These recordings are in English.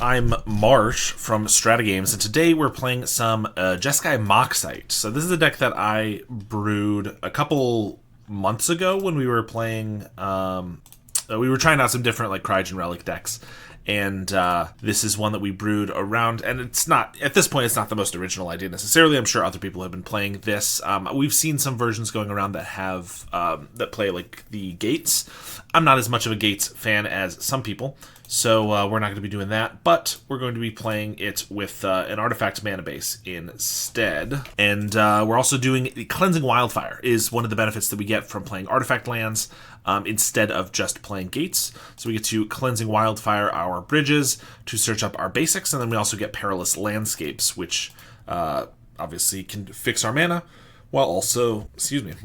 I'm Marsh from StrataGames, and today we're playing some Jeskai Moxite. So this is a deck that I brewed a couple months ago when we were playing, we were trying out some different like Cryogen Relic decks, and this is one that we brewed around, and it's not, at this point, it's not the most original idea necessarily. I'm sure other people have been playing this. We've seen some versions going around that have, that play like the gates. I'm not as much of a gates fan as some people, so we're not going to be doing that, but we're going to be playing it with an artifact mana base instead. And we're also doing Cleansing Wildfire is one of the benefits that we get from playing artifact lands instead of just playing gates. So we get to Cleansing Wildfire our bridges to search up our basics, and then we also get Perilous Landscapes, which obviously can fix our mana while also, cycling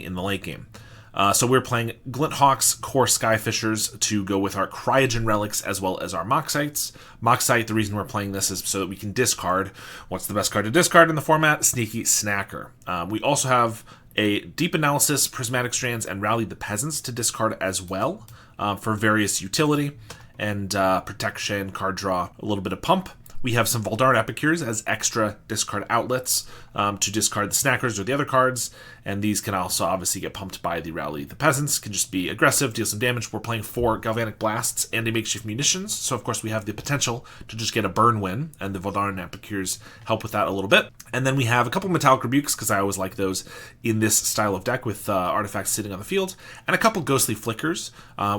in the late game. So we're playing Glinthawks, Core Skyfishers to go with our Cryogen Relics as well as our Moxites. Moxite, the reason we're playing this is so that we can discard. What's the best card to discard in the format? Sneaky Snacker. We also have a Deep Analysis, Prismatic Strands, and Rally the Peasants to discard as well for various utility and protection, card draw, a little bit of pump. We have some Voldaren Epicures as extra discard outlets to discard the Snackers or the other cards, and these can also obviously get pumped by the Rally the Peasants. Can just be aggressive, deal some damage. We're playing 4 Galvanic Blasts and a Makeshift Munitions, so of course we have the potential to just get a burn win, and the Voldaren Epicures help with that a little bit. And then we have a couple Metallic Rebukes, because I always like those in this style of deck with artifacts sitting on the field, and a couple Ghostly Flickers,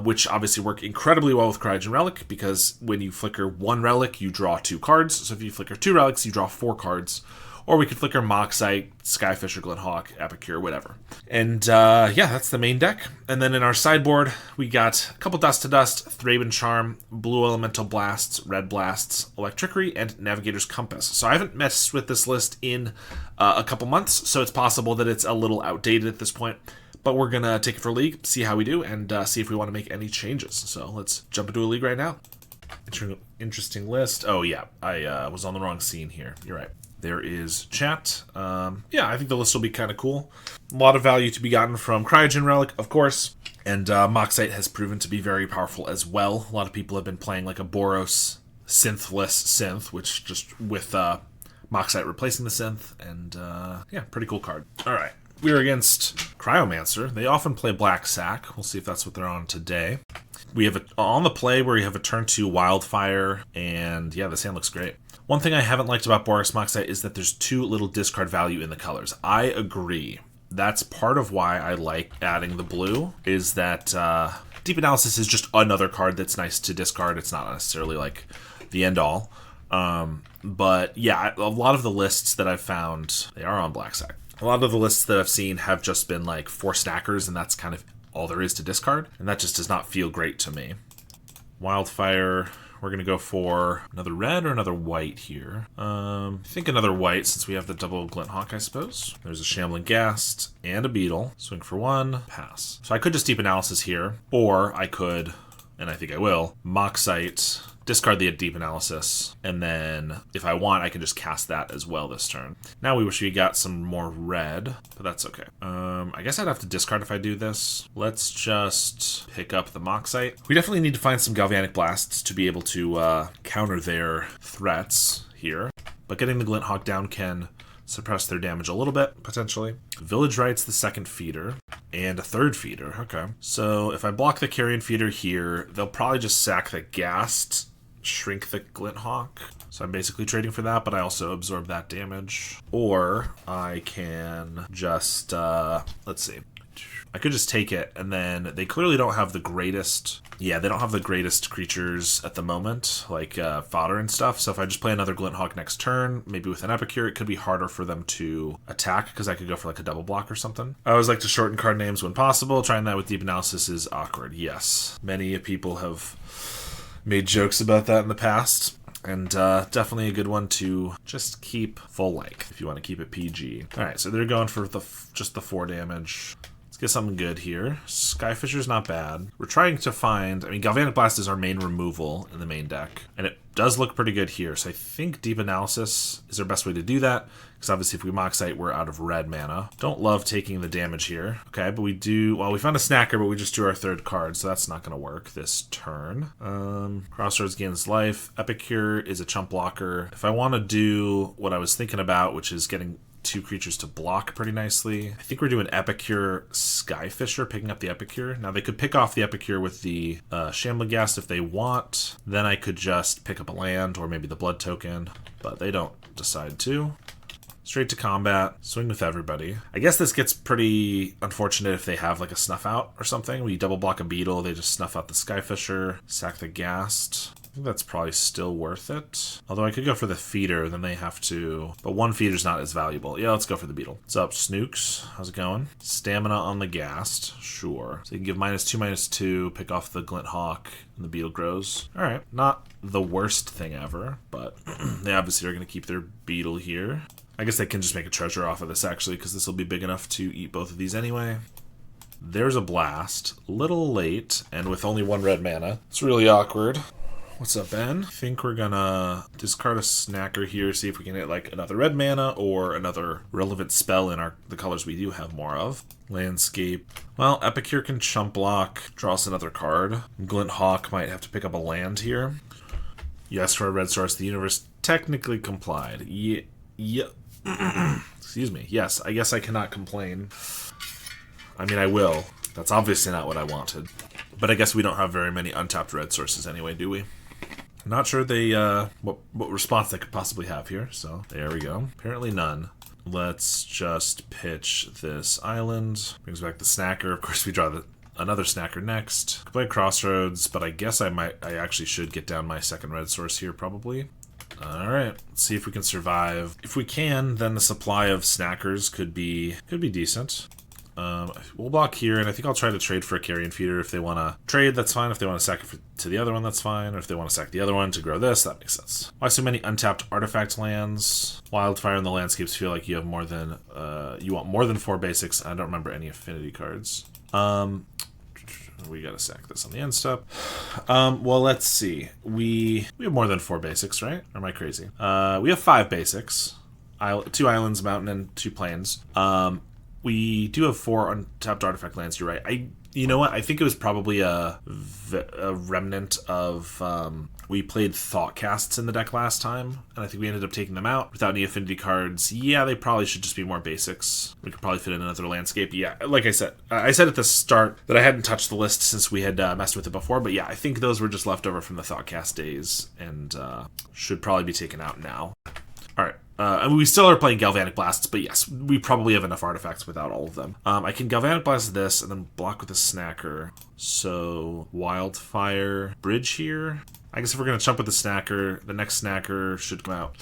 which obviously work incredibly well with Cryogen Relic, because when you flicker 1 relic, you draw 2 cards. So if you flicker 2 relics, you draw 4 cards. Or we could flicker Moxite, Skyfisher, Glinthawk, Epicure, whatever. And yeah, that's the main deck. And then in our sideboard, we got a couple Dust to Dust, Thraben Charm, Blue Elemental Blasts, Red Blasts, Electrickery, and Navigator's Compass. So I haven't messed with this list in a couple months, so it's possible that it's a little outdated at this point. But we're going to take it for a league, see how we do, and see if we want to make any changes. So let's jump into a league right now. Interesting list. Oh yeah, I was on the wrong scene here. You're right. There is chat. Yeah, I think the list will be kind of cool. A lot of value to be gotten from Cryogen Relic, of course. And Moxite has proven to be very powerful as well. A lot of people have been playing like a Boros synthless synth, which just with Moxite replacing the synth. And yeah, pretty cool card. All right. We're against Cryomancer. They often play Black Sack. We'll see if that's what they're on today. We have on the play where you have a turn 2 Wildfire, and yeah, this hand looks great. One thing I haven't liked about Boros Moxite is that there's too little discard value in the colors. I agree. That's part of why I like adding the blue, is that Deep Analysis is just another card that's nice to discard. It's not necessarily like the end-all. But yeah, a lot of the lists that I've found, they are on Black Sack. A lot of the lists that I've seen have just been like 4 Snackers, and that's kind of all there is to discard, and that just does not feel great to me. Wildfire, we're going to go for another red or another white here. I think another white, since we have the double Glinthawk, I suppose. There's a Shambling Ghast and a Beetle. Swing for 1, pass. So I could just Deep Analysis here, or I could, and I think I will, Moxite, discard the Deep Analysis, and then if I want, I can just cast that as well this turn. Now we wish we got some more red, but that's okay. I guess I'd have to discard if I do this. Let's just pick up the Moxite. We definitely need to find some Galvanic Blasts to be able to counter their threats here, but getting the Glinthawk down can suppress their damage a little bit, potentially. Village Right's the second feeder, and a third feeder, okay. So if I block the Carrion Feeder here, they'll probably just sack the Ghast, shrink the Glinthawk. So I'm basically trading for that, but I also absorb that damage. Or I can just, let's see. I could just take it, and then they clearly don't have the greatest... Yeah, they don't have the greatest creatures at the moment, like fodder and stuff. So if I just play another Glinthawk next turn, maybe with an Epicure, it could be harder for them to attack, because I could go for like a double block or something. I always like to shorten card names when possible. Trying that with Deep Analysis is awkward, yes. Many people have made jokes about that in the past. And definitely a good one to just keep full length if you want to keep it PG. All right, so they're going for just the 4 damage. Let's get something good here. Skyfisher's not bad. We're trying to find... I mean, Galvanic Blast is our main removal in the main deck. And it does look pretty good here. So I think Deep Analysis is our best way to do that. Because obviously if we Moxite, we're out of red mana. Don't love taking the damage here. Okay, but we do... Well, we found a Snacker, but we just drew our third card. So that's not going to work this turn. Crossroads gains life. Epicure is a chump blocker. If I want to do what I was thinking about, which is getting 2 creatures to block pretty nicely. I think we're doing Epicure Skyfisher, picking up the Epicure. Now they could pick off the Epicure with the Shambligast if they want. Then I could just pick up a land or maybe the blood token, but they don't decide to. Straight to combat, swing with everybody. I guess this gets pretty unfortunate if they have like a snuff out or something. We double block a beetle, they just snuff out the Skyfisher, sack the Ghast. I think that's probably still worth it. Although I could go for the feeder, then they have to... But 1 feeder's not as valuable. Yeah, let's go for the beetle. What's up, Snooks? How's it going? Stamina on the Ghast. Sure. So you can give -2/-2, pick off the Glint Hawk, and the beetle grows. Alright, not the worst thing ever, but they obviously are going to keep their beetle here. I guess they can just make a treasure off of this, actually, because this will be big enough to eat both of these anyway. There's a blast. Little late, and with only 1 red mana. It's really awkward. What's up, Ben? I think we're gonna discard a Snacker here, see if we can get like another red mana or another relevant spell in the colors we do have more of. Landscape. Well, Epicure can chump block, draw us another card. Glint Hawk might have to pick up a land here. Yes, for a red source, the universe technically complied. Yeah. Excuse me. Yes, I guess I cannot complain. I mean, I will. That's obviously not what I wanted. But I guess we don't have very many untapped red sources anyway, do we? Not sure they what response they could possibly have here, so there we go. Apparently none. Let's just pitch this island. Brings back the Snacker. Of course, we draw another Snacker next. Could play Crossroads, but I guess I actually should get down my second red source here, probably. Alright, let's see if we can survive. If we can, then the supply of Snackers could be decent. We'll block here, and I think I'll try to trade for a Carrion Feeder. If they want to trade, that's fine. If they want to sack it to the other one, that's fine. Or if they want to sack the other one to grow this, that makes sense. Why so many untapped artifact lands? Wildfire in the landscapes feel like you have more than, you want more than 4 basics. I don't remember any affinity cards. We gotta sack this on the end step. Well, let's see. We have more than 4 basics, right? Or am I crazy? We have 5 basics. 2 islands, mountain, and 2 plains. We do have 4 untapped artifact lands, you're right. You know what? I think it was probably a remnant of... we played Thoughtcasts in the deck last time, and I think we ended up taking them out without any affinity cards. Yeah, they probably should just be more basics. We could probably fit in another landscape. Yeah, like I said at the start that I hadn't touched the list since we had messed with it before, but yeah, I think those were just left over from the Thoughtcast days, and should probably be taken out now. Alright. I mean, we still are playing Galvanic Blasts, but yes, we probably have enough artifacts without all of them. I can Galvanic Blast this and then block with a Snacker. So, Wildfire Bridge here. I guess if we're going to jump with the Snacker, the next Snacker should come out.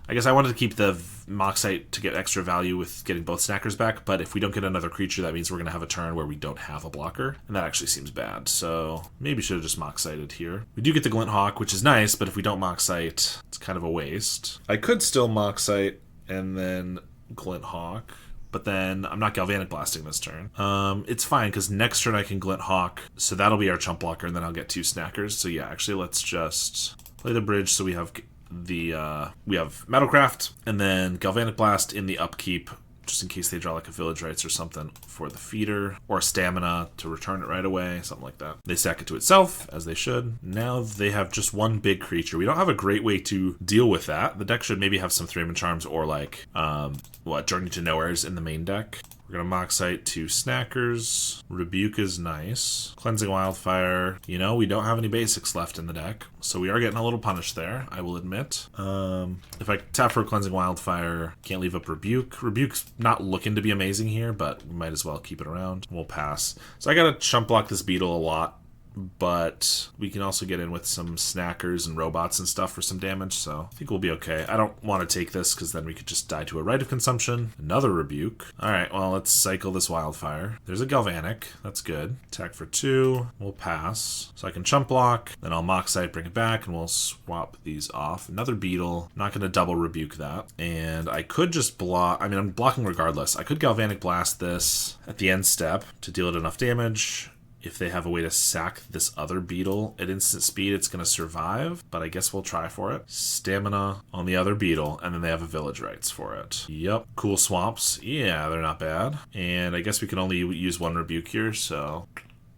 I guess I wanted to keep the Moxite to get extra value with getting both Snackers back, but if we don't get another creature, that means we're going to have a turn where we don't have a blocker, and that actually seems bad, so maybe should have just Moxited here. We do get the Glint Hawk, which is nice, but if we don't Moxite, it's kind of a waste. I could still Moxite and then Glint Hawk, but then I'm not Galvanic Blasting this turn. It's fine, because next turn I can Glint Hawk, so that'll be our chump blocker, and then I'll get 2 Snackers, so yeah, actually let's just play the bridge so we have... we have Metalcraft and then Galvanic Blast in the upkeep just in case they draw like a Village Rites or something for the feeder or a Stamina to return it right away, something like that. They sack it to itself as they should. Now they have just 1 big creature. We don't have a great way to deal with that. The deck should maybe have some 3-man charms or like Journey to Nowheres in the main deck. We're going to Moxite 2 Snackers. Rebuke is nice. Cleansing Wildfire. You know, we don't have any basics left in the deck, so we are getting a little punished there, I will admit. If I tap for Cleansing Wildfire, can't leave up Rebuke. Rebuke's not looking to be amazing here, but we might as well keep it around. We'll pass. So I got to chump block this beetle a lot. but we can also get in with some snackers and robots and stuff for some damage, so I think we'll be okay. I don't want to take this because then we could just die to a Rite of Consumption. Another Rebuke. Alright, well, let's cycle this Wildfire. There's a Galvanic. That's good. Attack for 2. We'll pass. So I can Chump Block, then I'll Moxite, bring it back, and we'll swap these off. Another Beetle. Not going to double Rebuke that. And I could just block... I mean, I'm blocking regardless. I could Galvanic Blast this at the end step to deal it enough damage. If they have a way to sack this other Beetle at instant speed, it's going to survive, but I guess we'll try for it. Stamina on the other Beetle, and then they have a Village Rites for it. Yep. Cool swamps. Yeah, they're not bad. And I guess we can only use 1 Rebuke here, so...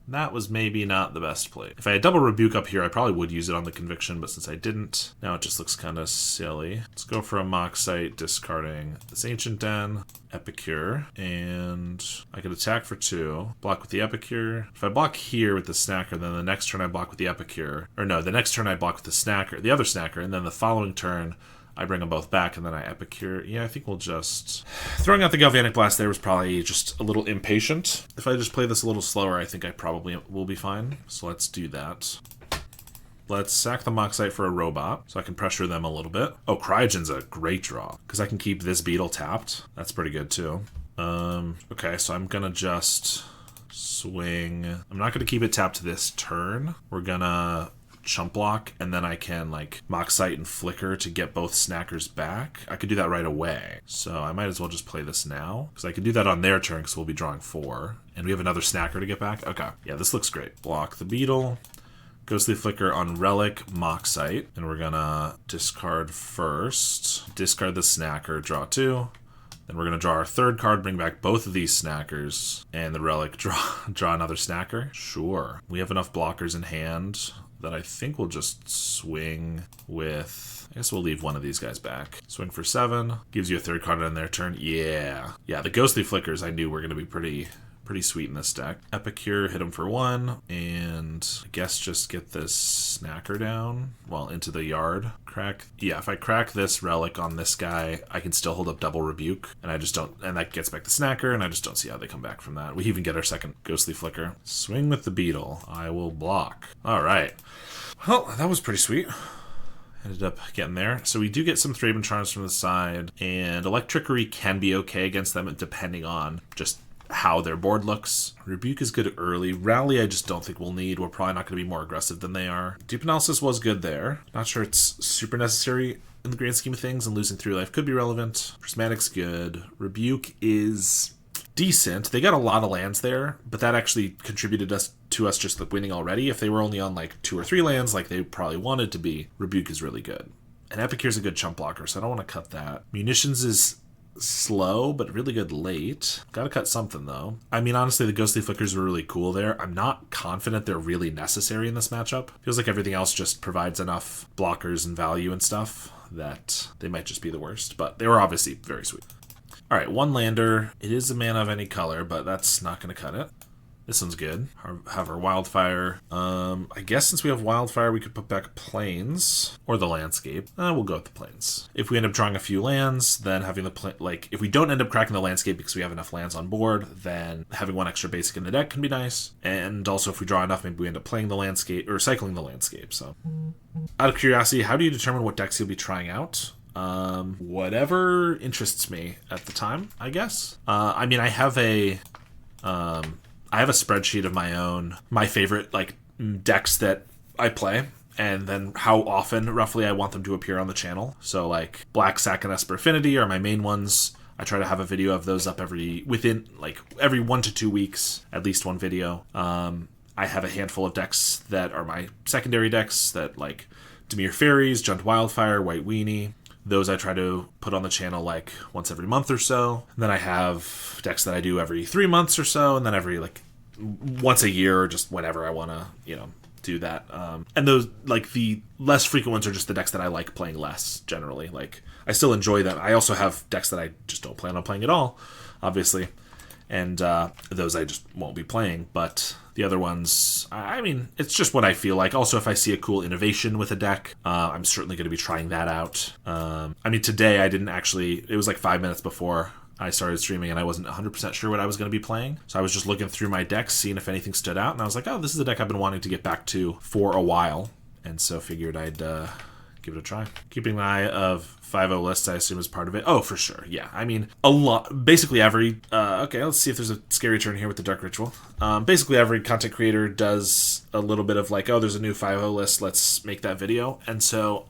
that was maybe not the best play. If I had double Rebuke up here, I probably would use it on the Conviction, but since I didn't, now it just looks kind of silly. Let's go for a Moxite, discarding this Ancient Den, Epicure, and I could attack for 2, block with the Epicure. If I block here with the Snacker, then the next turn I block with the Epicure. Or no, the next turn I block with the Snacker, the other Snacker, and then the following turn I bring them both back, and then I Epicure. Yeah, I think we'll just... throwing out the Galvanic Blast there was probably just a little impatient. If I just play this a little slower, I think I probably will be fine. So let's do that. Let's sack the Moxite for a robot, so I can pressure them a little bit. Oh, Cryogen's a great draw, because I can keep this Beetle tapped. That's pretty good, too. Okay, so I'm gonna just swing... I'm not gonna keep it tapped this turn. We're gonna... Chump Block, and then I can like Moxite and Flicker to get both Snackers back. I could do that right away, so I might as well just play this now, because I can do that on their turn, because we'll be drawing 4, and we have another Snacker to get back. Okay, yeah, this looks great. Block the Beetle, Ghostly Flicker on Relic, Moxite, and we're gonna discard first, discard the Snacker, draw 2. Then we're going to draw our 3rd card, bring back both of these Snackers, and the Relic, draw another Snacker. Sure. We have enough blockers in hand that I think we'll just swing with... I guess we'll leave one of these guys back. Swing for 7. Gives you a 3rd card on their turn. Yeah. Yeah, the Ghostly Flickers I knew were going to be pretty sweet in this deck. Epicure, hit him for 1, and I guess just get this Snacker down, well, into the yard. Crack, yeah, if I crack this Relic on this guy, I can still hold up double Rebuke, and I just don't, and that gets back the Snacker, and I just don't see how they come back from that. We even get our 2nd Ghostly Flicker. Swing with the Beetle. I will block. All right. Well, that was pretty sweet. Ended up getting there. So we do get some Thraben Charms from the side, and Electrickery can be okay against them depending on just how their board looks. Rebuke is good early. Rally I just don't think we'll need. We're probably not going to be more aggressive than they are. Deep Analysis was good there. Not sure it's super necessary in the grand scheme of things, and losing 3 life could be relevant. Prismatic's good. Rebuke is decent. They got a lot of lands there, but that actually contributed to us just like winning already. If they were only on like 2 or 3 lands like they probably wanted to be, Rebuke is really good. And Epicure's a good chump blocker, so I don't want to cut that. Munitions is slow, but really good late. Gotta cut something, though. I mean, honestly, the Ghostly Flickers were really cool there. I'm not confident they're really necessary in this matchup. Feels like everything else just provides enough blockers and value and stuff that they might just be the worst, but they were obviously very sweet. Alright, 1 lander. It is a mana of any color, but that's not going to cut it. This one's good. Have our Wildfire. I guess since we have Wildfire, we could put back Plains or the Landscape. We'll go with the Plains. If we end up drawing a few lands, then having the if we don't end up cracking the Landscape because we have enough lands on board, then having 1 extra basic in the deck can be nice. And also, if we draw enough, maybe we end up playing the Landscape or cycling the Landscape. So, out of curiosity, how do you determine what decks you'll be trying out? Whatever interests me at the time, I guess. I mean, I have a spreadsheet of my own, my favorite like decks that I play, and then how often roughly I want them to appear on the channel. So like Black Sack and Esper Affinity are my main ones. I try to have a video of those up every 1 to 2 weeks, at least one video. I have a handful of decks that are my secondary decks that like Dimir Fairies, Junt Wildfire, White Weenie. Those I try to put on the channel like once every month or so. And then I have decks that I do every 3 months or so, and then every like once a year or just whenever I want to, do that. And those, like the less frequent ones are just the decks that I like playing less generally. Like I still enjoy them. I also have decks that I just don't plan on playing at all, obviously. And those I just won't be playing. But the other ones, I mean, it's just what I feel like. Also, if I see a cool innovation with a deck, I'm certainly going to be trying that out. I mean, today I didn't actually, it was like 5 minutes before I started streaming and I wasn't 100% sure what I was going to be playing. So I was just looking through my decks, seeing if anything stood out, and I was like, oh, this is a deck I've been wanting to get back to for a while. And so figured I'd give it a try. Keeping an eye of 5.0 lists, I assume, is part of it. Oh, for sure. Yeah. I mean, a lot. Basically every... okay, let's see if there's a scary turn here with the Dark Ritual. Basically every content creator does a little bit of like, oh, there's a new 5.0 list, let's make that video. And so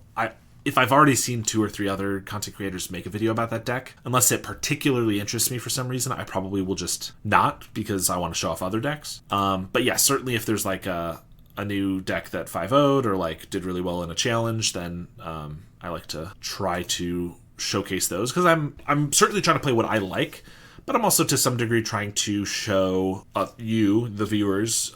if I've already seen 2 or 3 other content creators make a video about that deck, unless it particularly interests me for some reason, I probably will just not, because I want to show off other decks. But yeah, certainly if there's like a new deck that 5.0'd or like did really well in a challenge, then I like to try to showcase those, because I'm certainly trying to play what I like, but I'm also to some degree trying to show you, the viewers,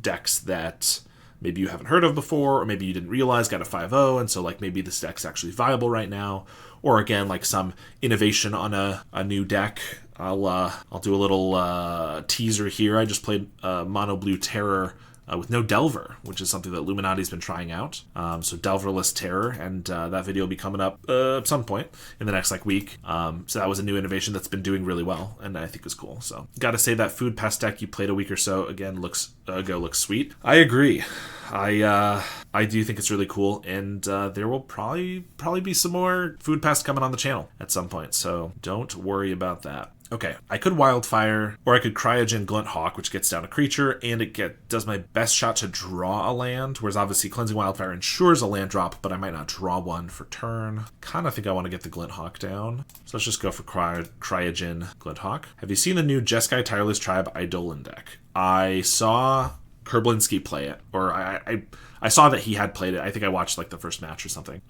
decks that maybe you haven't heard of before, or maybe you didn't realize got a 5.0, and so like maybe this deck's actually viable right now, or again like some innovation on a new deck. I'll do a little teaser here. I just played Mono Blue Terror with no Delver, which is something that Illuminati's been trying out. So Delverless Terror, and that video will be coming up at some point in the next like week. So that was a new innovation that's been doing really well, and I think is cool. So gotta say that Food Pass deck you played a week or so again looks sweet. I agree. I do think it's really cool, and there will probably be some more Food Pass coming on the channel at some point, so don't worry about that. Okay, I could Wildfire, or I could Cryogen Glint Hawk, which gets down a creature, and it does my best shot to draw a land, whereas obviously Cleansing Wildfire ensures a land drop, but I might not draw one for turn. Kind of think I want to get the Glint Hawk down, so let's just go for Cryogen Glint Hawk. Have you seen the new Jeskai Tireless Tribe Eidolon deck? I saw Kerblinski play it, or I saw that he had played it. I think I watched like the first match or something.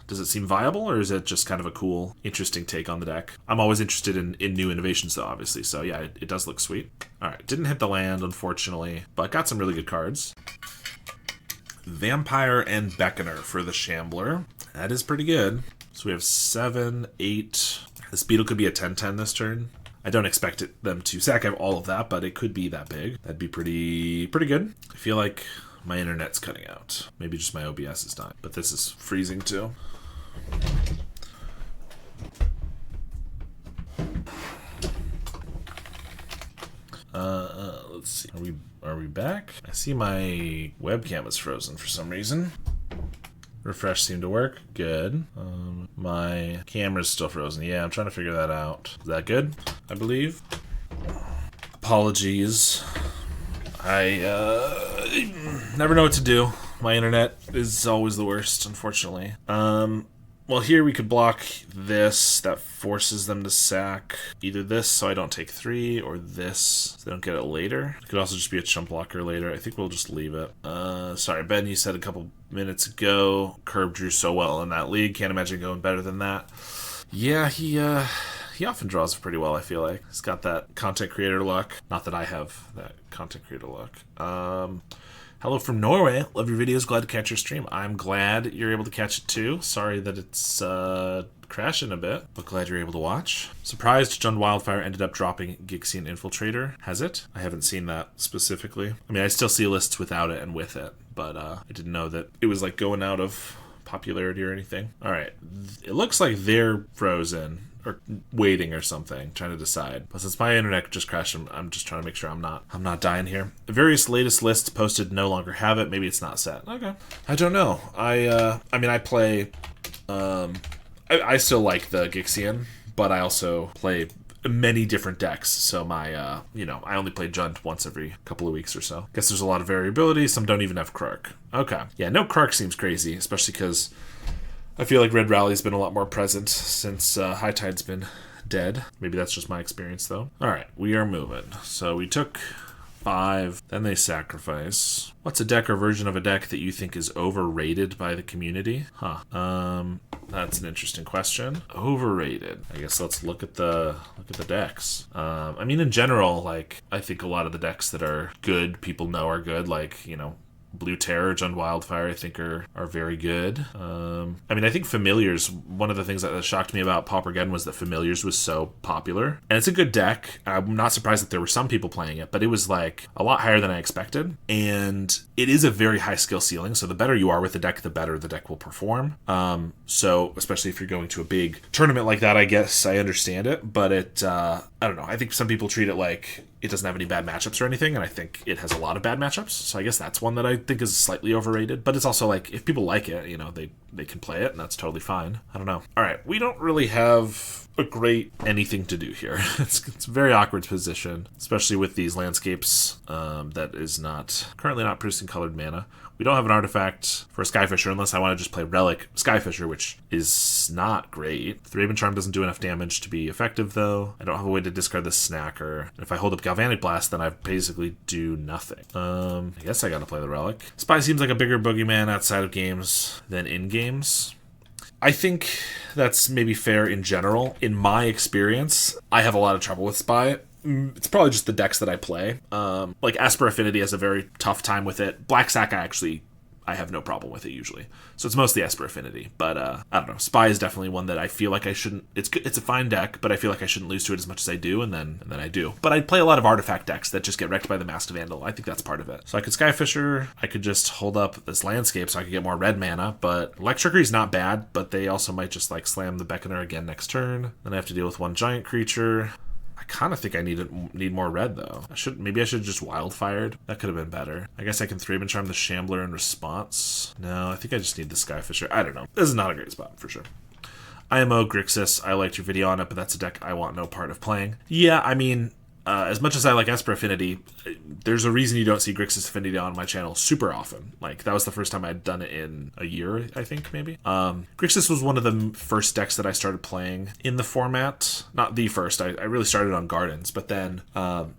Does it seem viable, or is it just kind of a cool, interesting take on the deck? I'm always interested in new innovations, though, obviously. So yeah, it does look sweet. All right, didn't hit the land, unfortunately, but got some really good cards. Vampire and Beckoner for the Shambler. That is pretty good. So we have 7, 8. This beetle could be a 10/10 this turn. I don't expect them to sack all of that, but it could be that big. That'd be pretty good. I feel like my internet's cutting out. Maybe just my OBS is dying, but this is freezing too. Let's see. Are we back? I see my webcam is frozen for some reason. Refresh seemed to work. Good. My camera's still frozen. Yeah, I'm trying to figure that out. Is that good? I believe. Apologies. I never know what to do. My internet is always the worst, unfortunately. Well, here we could block this. That forces them to sack either this so I don't take 3, or this so they don't get it later. It could also just be a chump blocker later. I think we'll just leave it. Sorry, Ben, you said a couple minutes ago Curb drew so well in that league. Can't imagine going better than that. Yeah, he often draws pretty well, I feel like. He's got that content creator luck. Not that I have that content creator luck. Hello from Norway. Love your videos. Glad to catch your stream. I'm glad you're able to catch it too. Sorry that it's crashing a bit, but glad you're able to watch. Surprised Jund Wildfire ended up dropping Gixian Infiltrator. Has it? I haven't seen that specifically. I mean, I still see lists without it and with it, but I didn't know that it was like going out of popularity or anything. All right. It looks like they're frozen, or waiting or something, trying to decide. But since my internet just crashed, I'm just trying to make sure I'm not dying here. The various latest lists posted no longer have it. Maybe it's not set. Okay. I don't know. I mean, I play, I still like the Gixian, but I also play many different decks. So my, I only play Jund once every couple of weeks or so. Guess there's a lot of variability. Some don't even have Krark. Okay. Yeah, no Krark seems crazy, especially because I feel like Red Rally's been a lot more present since High Tide's been dead. Maybe that's just my experience, though. All right, we are moving. So we took 5, then they sacrifice. What's a deck or version of a deck that you think is overrated by the community? That's an interesting question. Overrated. I guess let's look at the decks. I mean, in general, like, I think a lot of the decks that are good, people know are good, like, Blue Terror, Jund Wildfire, I think are very good. I mean, I think Familiars, one of the things that shocked me about Pauper again was that Familiars was so popular. And it's a good deck. I'm not surprised that there were some people playing it, but it was like a lot higher than I expected. And it is a very high skill ceiling, so the better you are with the deck, the better the deck will perform. So especially if you're going to a big tournament like that, I guess I understand it. But I don't know. I think some people treat it like it doesn't have any bad matchups or anything, and I think it has a lot of bad matchups. So I guess that's one that I think is slightly overrated. But it's also like, if people like it, you know, they can play it, and that's totally fine. I don't know. All right, we don't really have a great anything to do here. It's a very awkward position, especially with these landscapes that is currently not producing colored mana. We don't have an artifact for a Skyfisher unless I want to just play Relic Skyfisher, which is not great. Raven Charm doesn't do enough damage to be effective, though. I don't have a way to discard the Snacker. If I hold up Galvanic Blast, then I basically do nothing. I guess I gotta play the Relic. Spy seems like a bigger boogeyman outside of games than in games. I think that's maybe fair in general. In my experience, I have a lot of trouble with Spy. It's probably just the decks that I play. Like Esper Affinity has a very tough time with it. Black Sack, I have no problem with it usually. So it's mostly Esper Affinity. But I don't know. Spy is definitely one that I feel like I shouldn't. It's a fine deck, but I feel like I shouldn't lose to it as much as I do, and then I do. But I play a lot of artifact decks that just get wrecked by the Masked Vandal. I think that's part of it. So I could Skyfisher. I could just hold up this landscape so I could get more red mana. But Electricity is not bad, but they also might just like slam the Beckoner again next turn. Then I have to deal with one giant creature. I kind of think I need more red, though. Maybe I should have just Wildfired. That could have been better. I guess I can Thraben Charm the Shambler in response. No, I think I just need the Skyfisher. I don't know. This is not a great spot, for sure. IMO Grixis, I liked your video on it, but that's a deck I want no part of playing. Yeah, I mean, as much as I like Esper Affinity, there's a reason you don't see Grixis Affinity on my channel super often. Like, that was the first time I'd done it in a year, I think, maybe. Grixis was one of the first decks that I started playing in the format. Not the first. I really started on Gardens, but then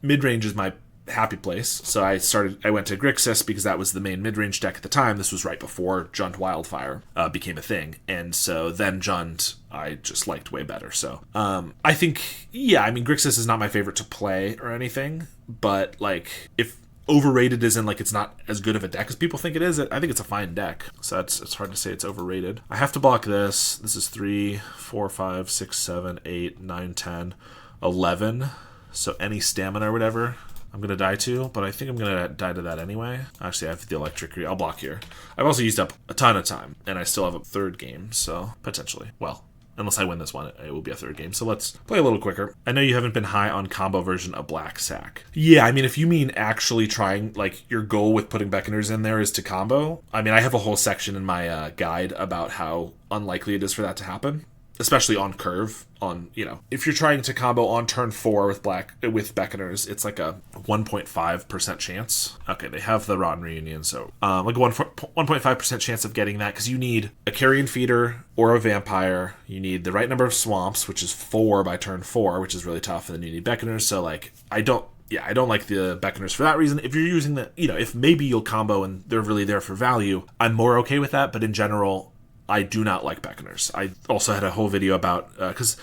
mid-range is my happy place. So I went to Grixis because that was the main mid-range deck at the time. This was right before Jund Wildfire became a thing. And so then Jund I just liked way better. So I think, yeah, I mean, Grixis is not my favorite to play or anything, but like, if overrated is in like it's not as good of a deck as people think it is, I think it's a fine deck. So it's hard to say it's overrated. I have to block this. This is 3, 4, 5, 6, 7, 8, 9, 10, 11. So any stamina or whatever I'm going to die to, but I think I'm going to die to that anyway. Actually, I have the electric. I'll block here. I've also used up a ton of time, and I still have a third game, so potentially. Well, unless I win this one, it will be a third game. So let's play a little quicker. I know you haven't been high on combo version of Black Sack. Yeah, I mean, if you mean actually trying, like, your goal with putting Beckoners in there is to combo, I mean, I have a whole section in my guide about how unlikely it is for that to happen. Especially on curve, if you're trying to combo on turn 4 with Beckoners, it's like a 1.5% chance. Okay, they have the Rotten Reunion, so like a 1.5% chance of getting that, because you need a Carrion Feeder or a Vampire. You need the right number of Swamps, which is 4 by turn 4, which is really tough, and then you need Beckoners. So like, I don't like the Beckoners for that reason. If you're using if maybe you'll combo and they're really there for value, I'm more okay with that. But in general, I do not like Beckoners. I also had a whole video about, because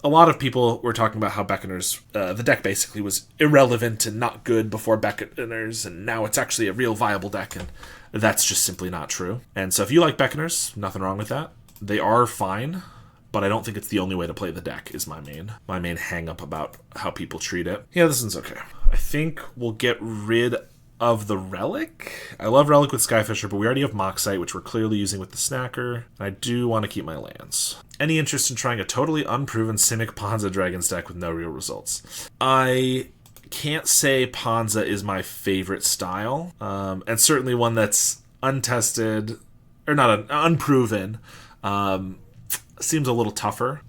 a lot of people were talking about how Beckoners, the deck basically was irrelevant and not good before Beckoners, and now it's actually a real viable deck, and that's just simply not true. And so if you like Beckoners, nothing wrong with that. They are fine, but I don't think it's the only way to play the deck is my main hang-up about how people treat it. Yeah, this one's okay. I think we'll get rid of the Relic. I love Relic with Skyfisher, but we already have Moxite, which we're clearly using with the Snacker. And I do want to keep my lands. Any interest in trying a totally unproven Simic Ponza Dragons deck with no real results? I can't say Ponza is my favorite style, and certainly one that's untested, or not unproven, seems a little tougher.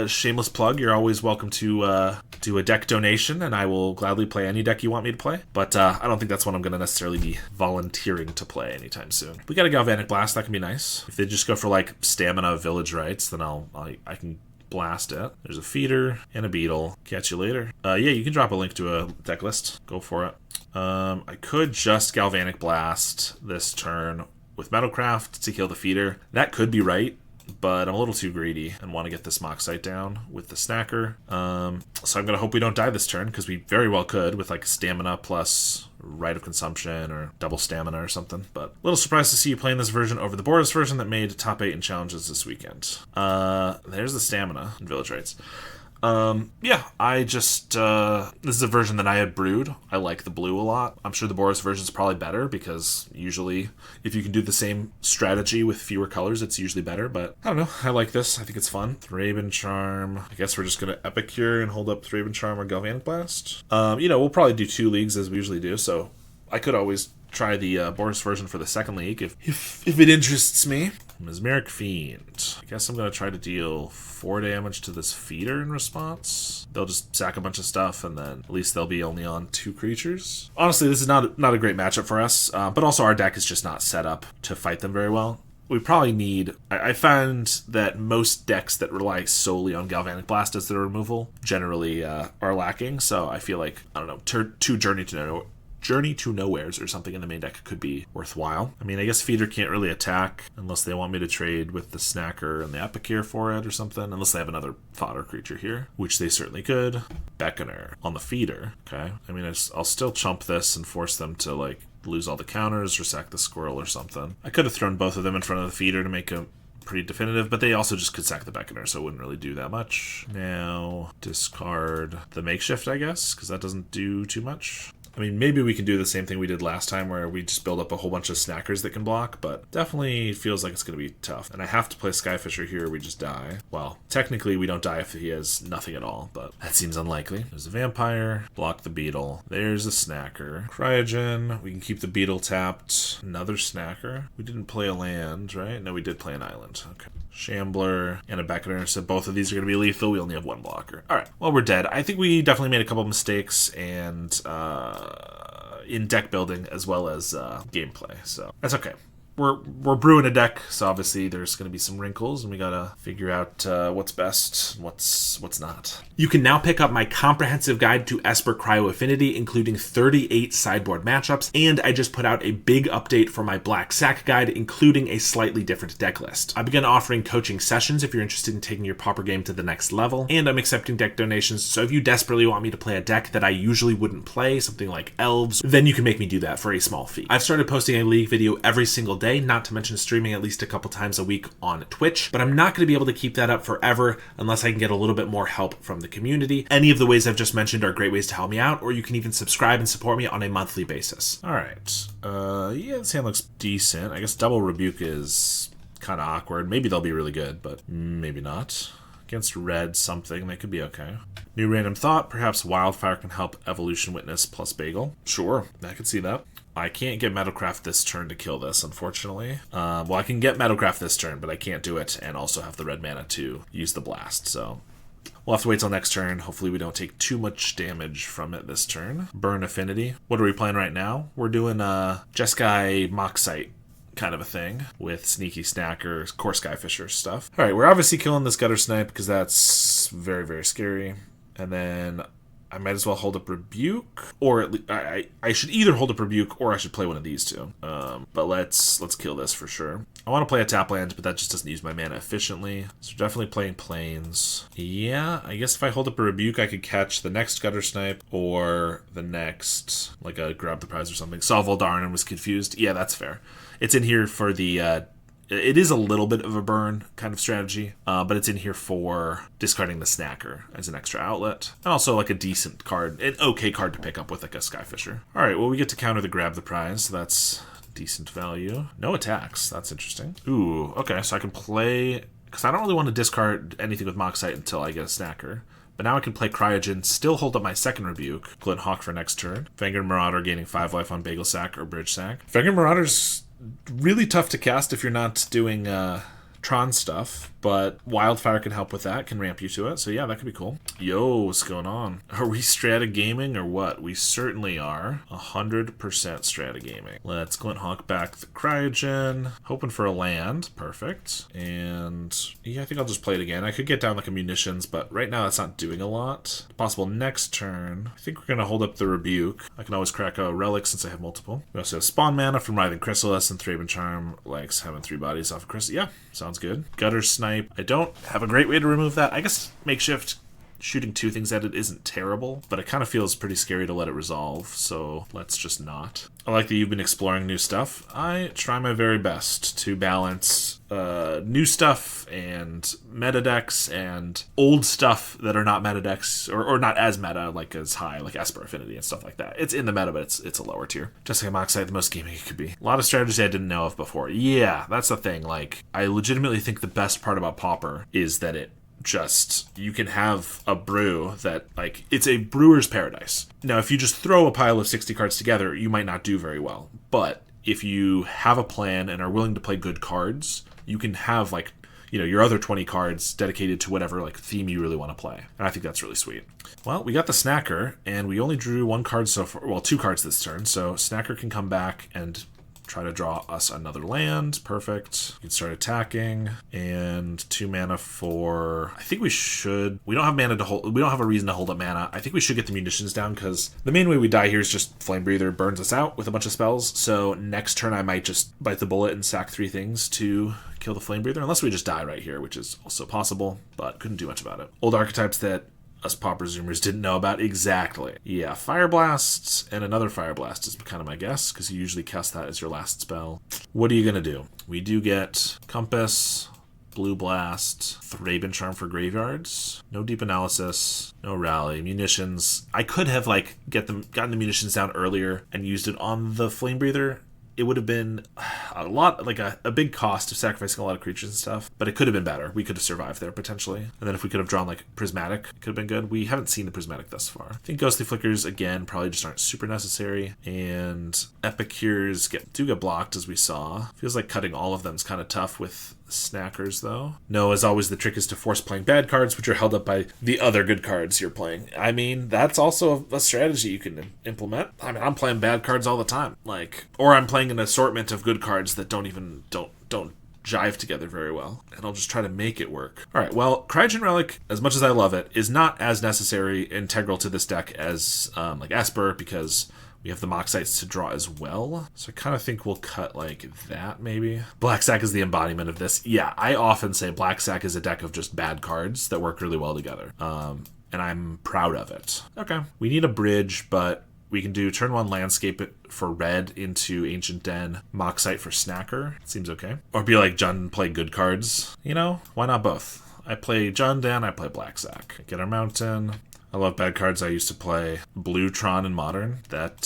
Shameless plug, you're always welcome to do a deck donation, and I will gladly play any deck you want me to play. But I don't think that's one I'm going to necessarily be volunteering to play anytime soon. We got a Galvanic Blast, that can be nice. If they just go for like Stamina Village Rites, then I can blast it. There's a Feeder and a Beetle. Catch you later. Yeah, you can drop a link to a deck list. Go for it. I could just Galvanic Blast this turn with Metalcraft to kill the Feeder. That could be right. but I'm a little too greedy and want to get this Moxite down with the Snacker. So I'm going to hope we don't die this turn, because we very well could with like stamina plus Rite of Consumption or double stamina or something. But a little surprised to see you playing this version over the Boros version that made top 8 in challenges this weekend. There's the stamina in Village Rites. Yeah, I just, this is a version that I had brewed. I like the blue a lot. I'm sure the Boros version is probably better, because usually if you can do the same strategy with fewer colors, it's usually better, but I don't know. I like this. I think it's fun. Thraben Charm. I guess we're just going to Epicure and hold up Thraben Charm or Galvanic Blast. We'll probably do 2 leagues as we usually do, so I could always try the Boros version for the second league if it interests me. Mesmeric Fiend. I guess I'm going to try to deal 4 damage to this feeder in response. They'll just sack a bunch of stuff, and then at least they'll be only on 2 creatures. Honestly, this is not a great matchup for us, but also our deck is just not set up to fight them very well. We probably need... I found that most decks that rely solely on Galvanic Blast as their removal generally are lacking, so I feel like, I don't know, 2 Journey to Nowheres or something in the main deck could be worthwhile. I mean, I guess Feeder can't really attack unless they want me to trade with the Snacker and the Epicure for it or something, unless they have another fodder creature here, which they certainly could. Beckoner on the Feeder, okay? I mean, I'll still chump this and force them to, like, lose all the counters or sack the Squirrel or something. I could have thrown both of them in front of the Feeder to make a pretty definitive, but they also just could sack the Beckoner, so it wouldn't really do that much. Now, discard the Makeshift, I guess, because that doesn't do too much. I mean, maybe we can do the same thing we did last time where we just build up a whole bunch of Snackers that can block, but definitely feels like it's going to be tough. And I have to play Skyfisher here or we just die. Well, technically we don't die if he has nothing at all, but that seems unlikely. There's a Vampire, block the Beetle. There's a Snacker. Cryogen, we can keep the Beetle tapped. Another Snacker. We didn't play a land, right? No, we did play an island. Okay. Shambler and a Beckoner, so both of these are going to be lethal. We only have 1 blocker. All right, well, we're dead. I think we definitely made a couple mistakes and in deck building as well as gameplay, so that's okay. We're brewing a deck, so obviously there's going to be some wrinkles, and we gotta figure out what's best, what's not. You can now pick up my comprehensive guide to Esper Cryo Affinity, including 38 sideboard matchups, and I just put out a big update for my Black Sack guide, including a slightly different deck list. I began offering coaching sessions if you're interested in taking your Pauper game to the next level, and I'm accepting deck donations, so if you desperately want me to play a deck that I usually wouldn't play, something like Elves, then you can make me do that for a small fee. I've started posting a league video every single day, not to mention streaming at least a couple times a week on Twitch, but I'm not going to be able to keep that up forever unless I can get a little bit more help from the community. Any of the ways I've just mentioned are great ways to help me out, or you can even subscribe and support me on a monthly basis. Alright, yeah, this hand looks decent. I guess Double Rebuke is kind of awkward. Maybe they'll be really good, but maybe not. Against red something, they could be okay. New Random Thought, perhaps Wildfire can help Evolution Witness plus Bagel. Sure, I could see that. I can't get Metalcraft this turn to kill this, unfortunately. Well, I can get Metalcraft this turn, but I can't do it and also have the red mana to use the blast, so we'll have to wait till next turn. Hopefully we don't take too much damage from it this turn. Burn Affinity. What are we playing right now? We're doing Jeskai Moxite kind of a thing with Sneaky Snacker, Core Skyfisher stuff. All right, we're obviously killing this Gutter Snipe because that's very, very scary. And then I might as well hold up Rebuke, or at least I should either hold up Rebuke or I should play one of these two. But let's kill this for sure. I want to play a tap land, but that just doesn't use my mana efficiently. So definitely playing Plains. Yeah, I guess if I hold up a Rebuke, I could catch the next Gutter Snipe or the next, like a Grab the Prize or something. Saw Voldaren and was confused. Yeah, that's fair. It's in here for the it is a little bit of a burn kind of strategy, but it's in here for discarding the Snacker as an extra outlet. And also like a decent card, an okay card to pick up with like a Skyfisher. All right, well, we get to counter the Grab the Prize, so that's decent value. No attacks, that's interesting. Ooh, okay, so I can play, because I don't really want to discard anything with Moxite until I get a Snacker. But now I can play Cryogen, still hold up my second Rebuke, Glint Hawk for next turn. Vanguard Marauder gaining 5 life on Bagel Sack or Bridge Sack. Vanguard Marauder's really tough to cast if you're not doing Tron stuff, but Wildfire can help with that, can ramp you to it. So yeah, that could be cool. Yo, what's going on? Are we StrataGaming or what? We certainly are. 100% StrataGaming. Let's Glint Hawk back the Cryogen. Hoping for a land. Perfect. And yeah, I think I'll just play it again. I could get down like a munitions, but right now that's not doing a lot. Possible next turn. I think we're going to hold up the Rebuke. I can always crack a Relic since I have multiple. We also have Spawn Mana from Writhing Chrysalis, and Thraben Charm likes having 3 bodies off of Chrysalis. Yeah, sounds good. Gutter Snipe. I don't have a great way to remove that. I guess Makeshift shooting 2 things at it isn't terrible, but it kind of feels pretty scary to let it resolve, so let's just not. I like that you've been exploring new stuff. I try my very best to balance new stuff and meta decks and old stuff that are not meta decks, or not as meta, like as high, like Esper Affinity and stuff like that. It's in the meta, but it's a lower tier. Jeskai Moxite, the most gaming it could be. A lot of strategy I didn't know of before. Yeah, that's the thing. Like, I legitimately think the best part about Pauper is that you can have a brew that, like, it's a brewer's paradise. Now, if you just throw a pile of 60 cards together, you might not do very well. But if you have a plan and are willing to play good cards, you can have, like, your other 20 cards dedicated to whatever, like, theme you really want to play. And I think that's really sweet. Well, we got the Snacker, and we only drew 1 card so far. Well, 2 cards this turn, so Snacker can come back and try to draw us another land. Perfect. You can start attacking. And 2 mana for... I think we should... We don't have mana to hold... We don't have a reason to hold up mana. I think we should get the munitions down, because the main way we die here is just Flame Breather burns us out with a bunch of spells. So next turn I might just bite the bullet and sack 3 things to kill the Flame Breather, unless we just die right here, which is also possible, but couldn't do much about it. Old archetypes that us Pauper Zoomers didn't know about. Exactly. Yeah, Fire Blast and another Fire Blast is kind of my guess, because you usually cast that as your last spell. What are you going to do? We do get Compass, Blue Blast, Thraben Charm for graveyards, no Deep Analysis, no Rally, Munitions. I could have, like, gotten the munitions down earlier and used it on the Flame Breather. It would have been a lot, like a big cost of sacrificing a lot of creatures and stuff, but it could have been better. We could have survived there potentially. And then if we could have drawn like Prismatic, it could have been good. We haven't seen the Prismatic thus far. I think Ghostly Flickers, again, probably just aren't super necessary. And Epicures do get blocked, as we saw. Feels like cutting all of them is kind of tough with Snackers, though. No, as always, the trick is to force playing bad cards, which are held up by the other good cards you're playing. I mean, that's also a strategy you can implement. I mean, I'm playing bad cards all the time, or I'm playing an assortment of good cards that don't jive together very well, and I'll just try to make it work. All right, well, Cryogen Relic, as much as I love it, is not as necessary, integral to this deck as like Esper, because we have the Moxites to draw as well. So I kind of think we'll cut like that, maybe. Black Sack is the embodiment of this. Yeah, I often say Black Sack is a deck of just bad cards that work really well together. And I'm proud of it. Okay, we need a bridge, but we can do turn 1 Landscape it for red into Ancient Den, Moxite for Snacker. Seems okay. Or be like Jund, play good cards. Why not both? I play Jund and I play Black Sack. Get our Mountain. I love bad cards. I used to play Blue Tron in Modern. That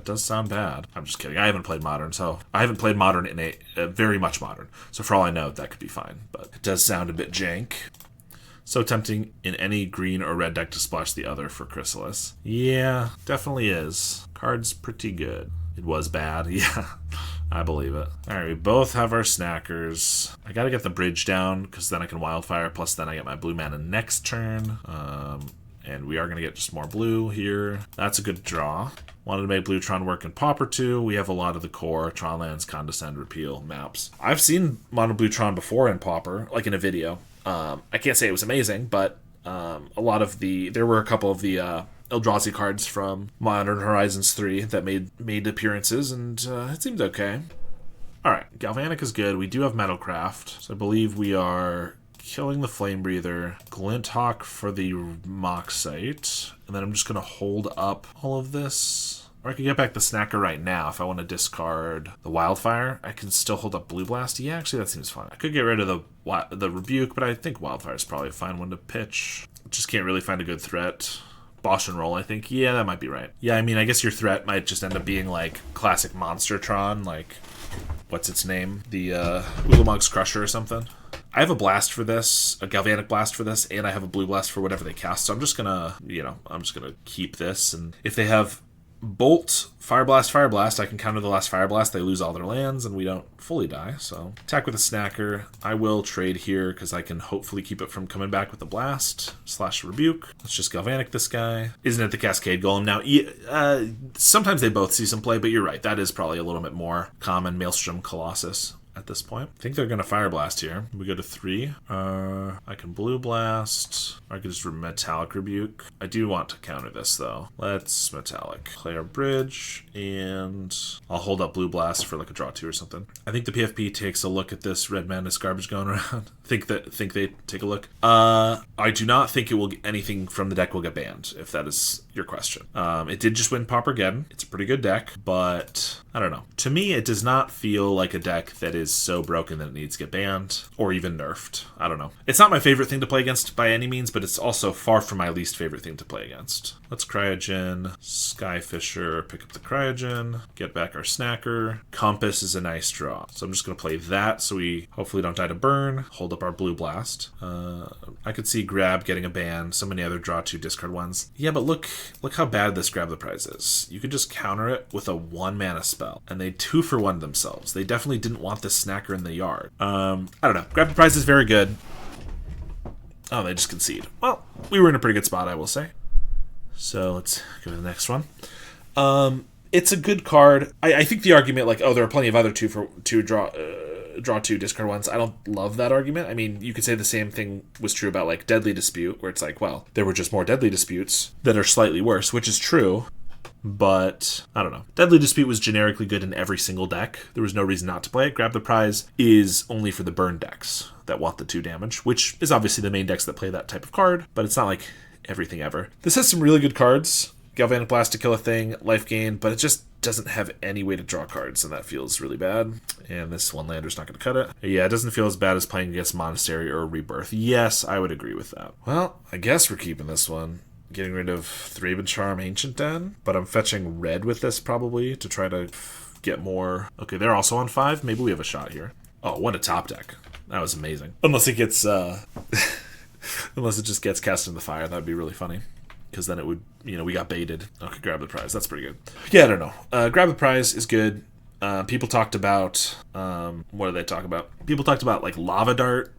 does sound bad. I'm just kidding. I haven't played Modern, so I haven't played Modern in a very much Modern. So for all I know, that could be fine. But it does sound a bit jank. So tempting in any green or red deck to splash the other for Chrysalis. Yeah, definitely is. Card's pretty good. It was bad. Yeah, I believe it. All right, we both have our Snackers. I gotta get the bridge down, because then I can Wildfire, plus then I get my blue mana next turn. And we are going to get just more blue here. That's a good draw. Wanted to make Blue Tron work in Pauper too. We have a lot of the core, Tron Lands, Condescend, Repeal, maps. I've seen Mono Blue Tron before in Pauper, like in a video. I can't say it was amazing, but there were a couple of the Eldrazi cards from Modern Horizons 3 that made appearances, and it seemed okay. Alright, Galvanic is good. We do have Metalcraft, so I believe we are killing the Flame Breather, Glint Hawk for the Moxite, and then I'm just going to hold up all of this. Or I can get back the Snacker right now if I want to discard the Wildfire. I can still hold up Blue Blast. Yeah, actually that seems fine. I could get rid of the Rebuke, but I think Wildfire is probably a fine one to pitch. Just can't really find a good threat. Bosch and Roll, I think. Yeah, that might be right. Yeah, I mean, I guess your threat might just end up being like classic Monstertron, like, what's its name? The Ulamog's Crusher or something. I have a blast for this, a Galvanic Blast for this, and I have a Blue Blast for whatever they cast, so I'm just gonna, keep this, and if they have Bolt, Fire Blast, Fire Blast. I can counter the last Fire Blast. They lose all their lands, and we don't fully die. So attack with a Snacker. I will trade here because I can hopefully keep it from coming back with a Blast / Rebuke. Let's just Galvanic this guy. Isn't it the Cascade Golem? Now, sometimes they both see some play, but you're right. That is probably a little bit more common. Maelstrom Colossus at this point. I think they're going to Fire Blast here. We go to 3. I can Blue Blast. Or I could just Metallic Rebuke. I do want to counter this, though. Let's Metallic. Play our Bridge, and I'll hold up Blue Blast for like a draw 2 or something. I think the PFP takes a look at this Red Madness garbage going around. think they take a look. I do not think anything from the deck will get banned, if that is your question. It did just win Pauper again. It's a pretty good deck, but I don't know. To me, it does not feel like a deck that is so broken that it needs to get banned or even nerfed. I don't know. It's not my favorite thing to play against by any means, but it's also far from my least favorite thing to play against. Let's Cryogen, Skyfisher, pick up the Cryogen, get back our Snacker. Compass is a nice draw. So I'm just going to play that so we hopefully don't die to burn. Hold up our Blue Blast. I could see Grab getting a ban, so many other draw 2 discard ones. Yeah, but look how bad this Grab the Prize is. You could just counter it with a 1 mana spell, and they 2-for-1 themselves. They definitely didn't want this Snacker in the yard. I don't know. Grab the Prize is very good. Oh, they just concede. Well, we were in a pretty good spot, I will say. So let's go to the next one. It's a good card. I think the argument, like, oh, there are plenty of other 2 draw 2 discard ones. I don't love that argument. I mean, you could say the same thing was true about like Deadly Dispute, where it's like, well, there were just more Deadly Disputes that are slightly worse, which is true. But I don't know. Deadly Dispute was generically good in every single deck. There was no reason not to play it. Grab the Prize is only for the burn decks that want the 2 damage, which is obviously the main decks that play that type of card, but it's not like everything ever. This has some really good cards. Galvanic Blast to kill a thing, life gain, but it just doesn't have any way to draw cards, and that feels really bad. And this 1-lander's not going to cut it. Yeah, it doesn't feel as bad as playing against Monastery or Rebirth. Yes, I would agree with that. Well, I guess we're keeping this one. Getting rid of Thraben Charm Ancient Den, but I'm fetching red with this probably to try to get more. Okay, they're also on 5. Maybe we have a shot here. Oh, what a top deck. That was amazing. Unless it gets, unless it just gets cast in the fire, that'd be really funny. Because then it would, we got baited. Okay, Grab the Prize. That's pretty good. Yeah, I don't know. Grab the Prize is good. People talked about, what did they talk about? People talked about, like, Lava Dart.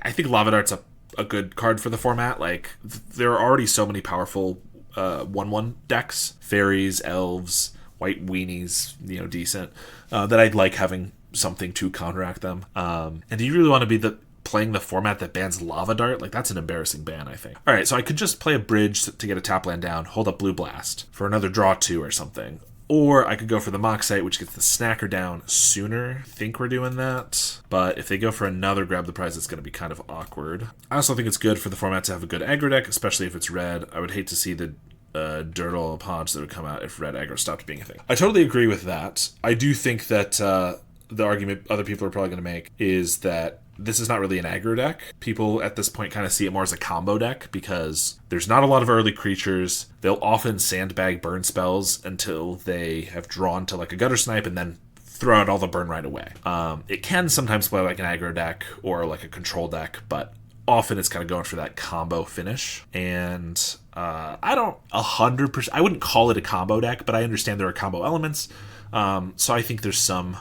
I think Lava Dart's a good card for the format. Like, there are already so many powerful 1/1 decks. Fairies, elves, white weenies, decent. That I'd like having something to counteract them. And do you really want to be playing the format that bans Lava Dart? Like, that's an embarrassing ban, I think. Alright, so I could just play a Bridge to get a tap land down, hold up Blue Blast for another draw 2 or something. Or I could go for the Moxite, which gets the Snacker down sooner. I think we're doing that. But if they go for another Grab the Prize, it's going to be kind of awkward. I also think it's good for the format to have a good aggro deck, especially if it's red. I would hate to see the Dirtle Pods that would come out if red aggro stopped being a thing. I totally agree with that. I do think that the argument other people are probably going to make is that this is not really an aggro deck. People at this point kind of see it more as a combo deck because there's not a lot of early creatures. They'll often sandbag burn spells until they have drawn to like a Gutter Snipe and then throw out all the burn right away. It can sometimes play like an aggro deck or like a control deck, but often it's kind of going for that combo finish. And I don't 100%, I wouldn't call it a combo deck, but I understand there are combo elements. So I think there's some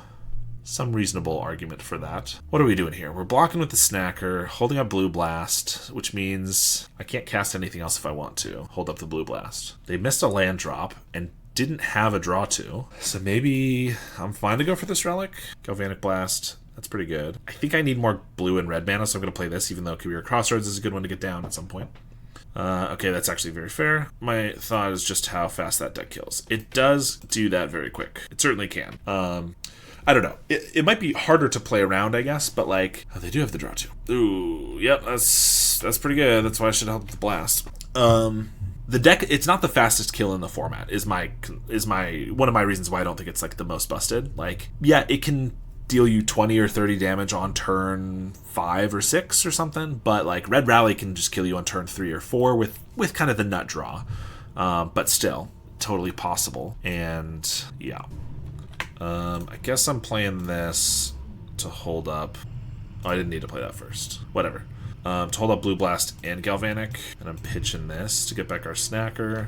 reasonable argument for that. What are we doing here? We're blocking with the Snacker, holding up Blue Blast, which means I can't cast anything else if I want to. Hold up the Blue Blast. They missed a land drop and didn't have a draw 2. So maybe I'm fine to go for this Relic. Galvanic Blast. That's pretty good. I think I need more blue and red mana, so I'm going to play this, even though Kabir Crossroads is a good one to get down at some point. Okay, that's actually very fair. My thought is just how fast that deck kills. It does do that very quick. It certainly can. I don't know. It might be harder to play around, I guess, but like, oh, they do have the draw 2. Ooh, yep, that's pretty good. That's why I should help with the blast. The deck, it's not the fastest kill in the format. Is my one of my reasons why I don't think it's like the most busted. Like, yeah, it can deal you 20 or 30 damage on turn 5 or 6 or something, but like Red Rally can just kill you on turn 3 or 4 with kind of the nut draw. But still, totally possible. And yeah. I guess I'm playing this to hold up. Oh, I didn't need to play that first. Whatever. To hold up Blue Blast and Galvanic. And I'm pitching this to get back our Snacker.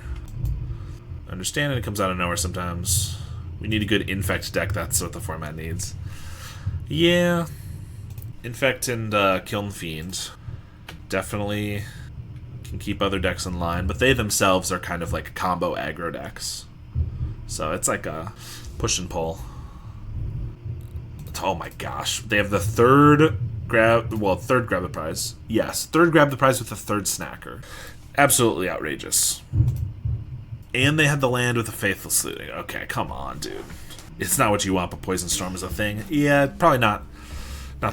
understand it comes out of nowhere sometimes. We need a good Infect deck, that's what the format needs. Yeah. Infect and Kiln Fiend definitely can keep other decks in line, but they themselves are kind of like combo aggro decks. So it's like a push and pull. Oh my gosh. They have the third grab the prize. Yes, third grab the prize with the third snacker. Absolutely outrageous. And they had the land with the Faithless Looting. Okay, come on, dude. It's not what you want, but Poison Storm is a thing. Yeah, probably not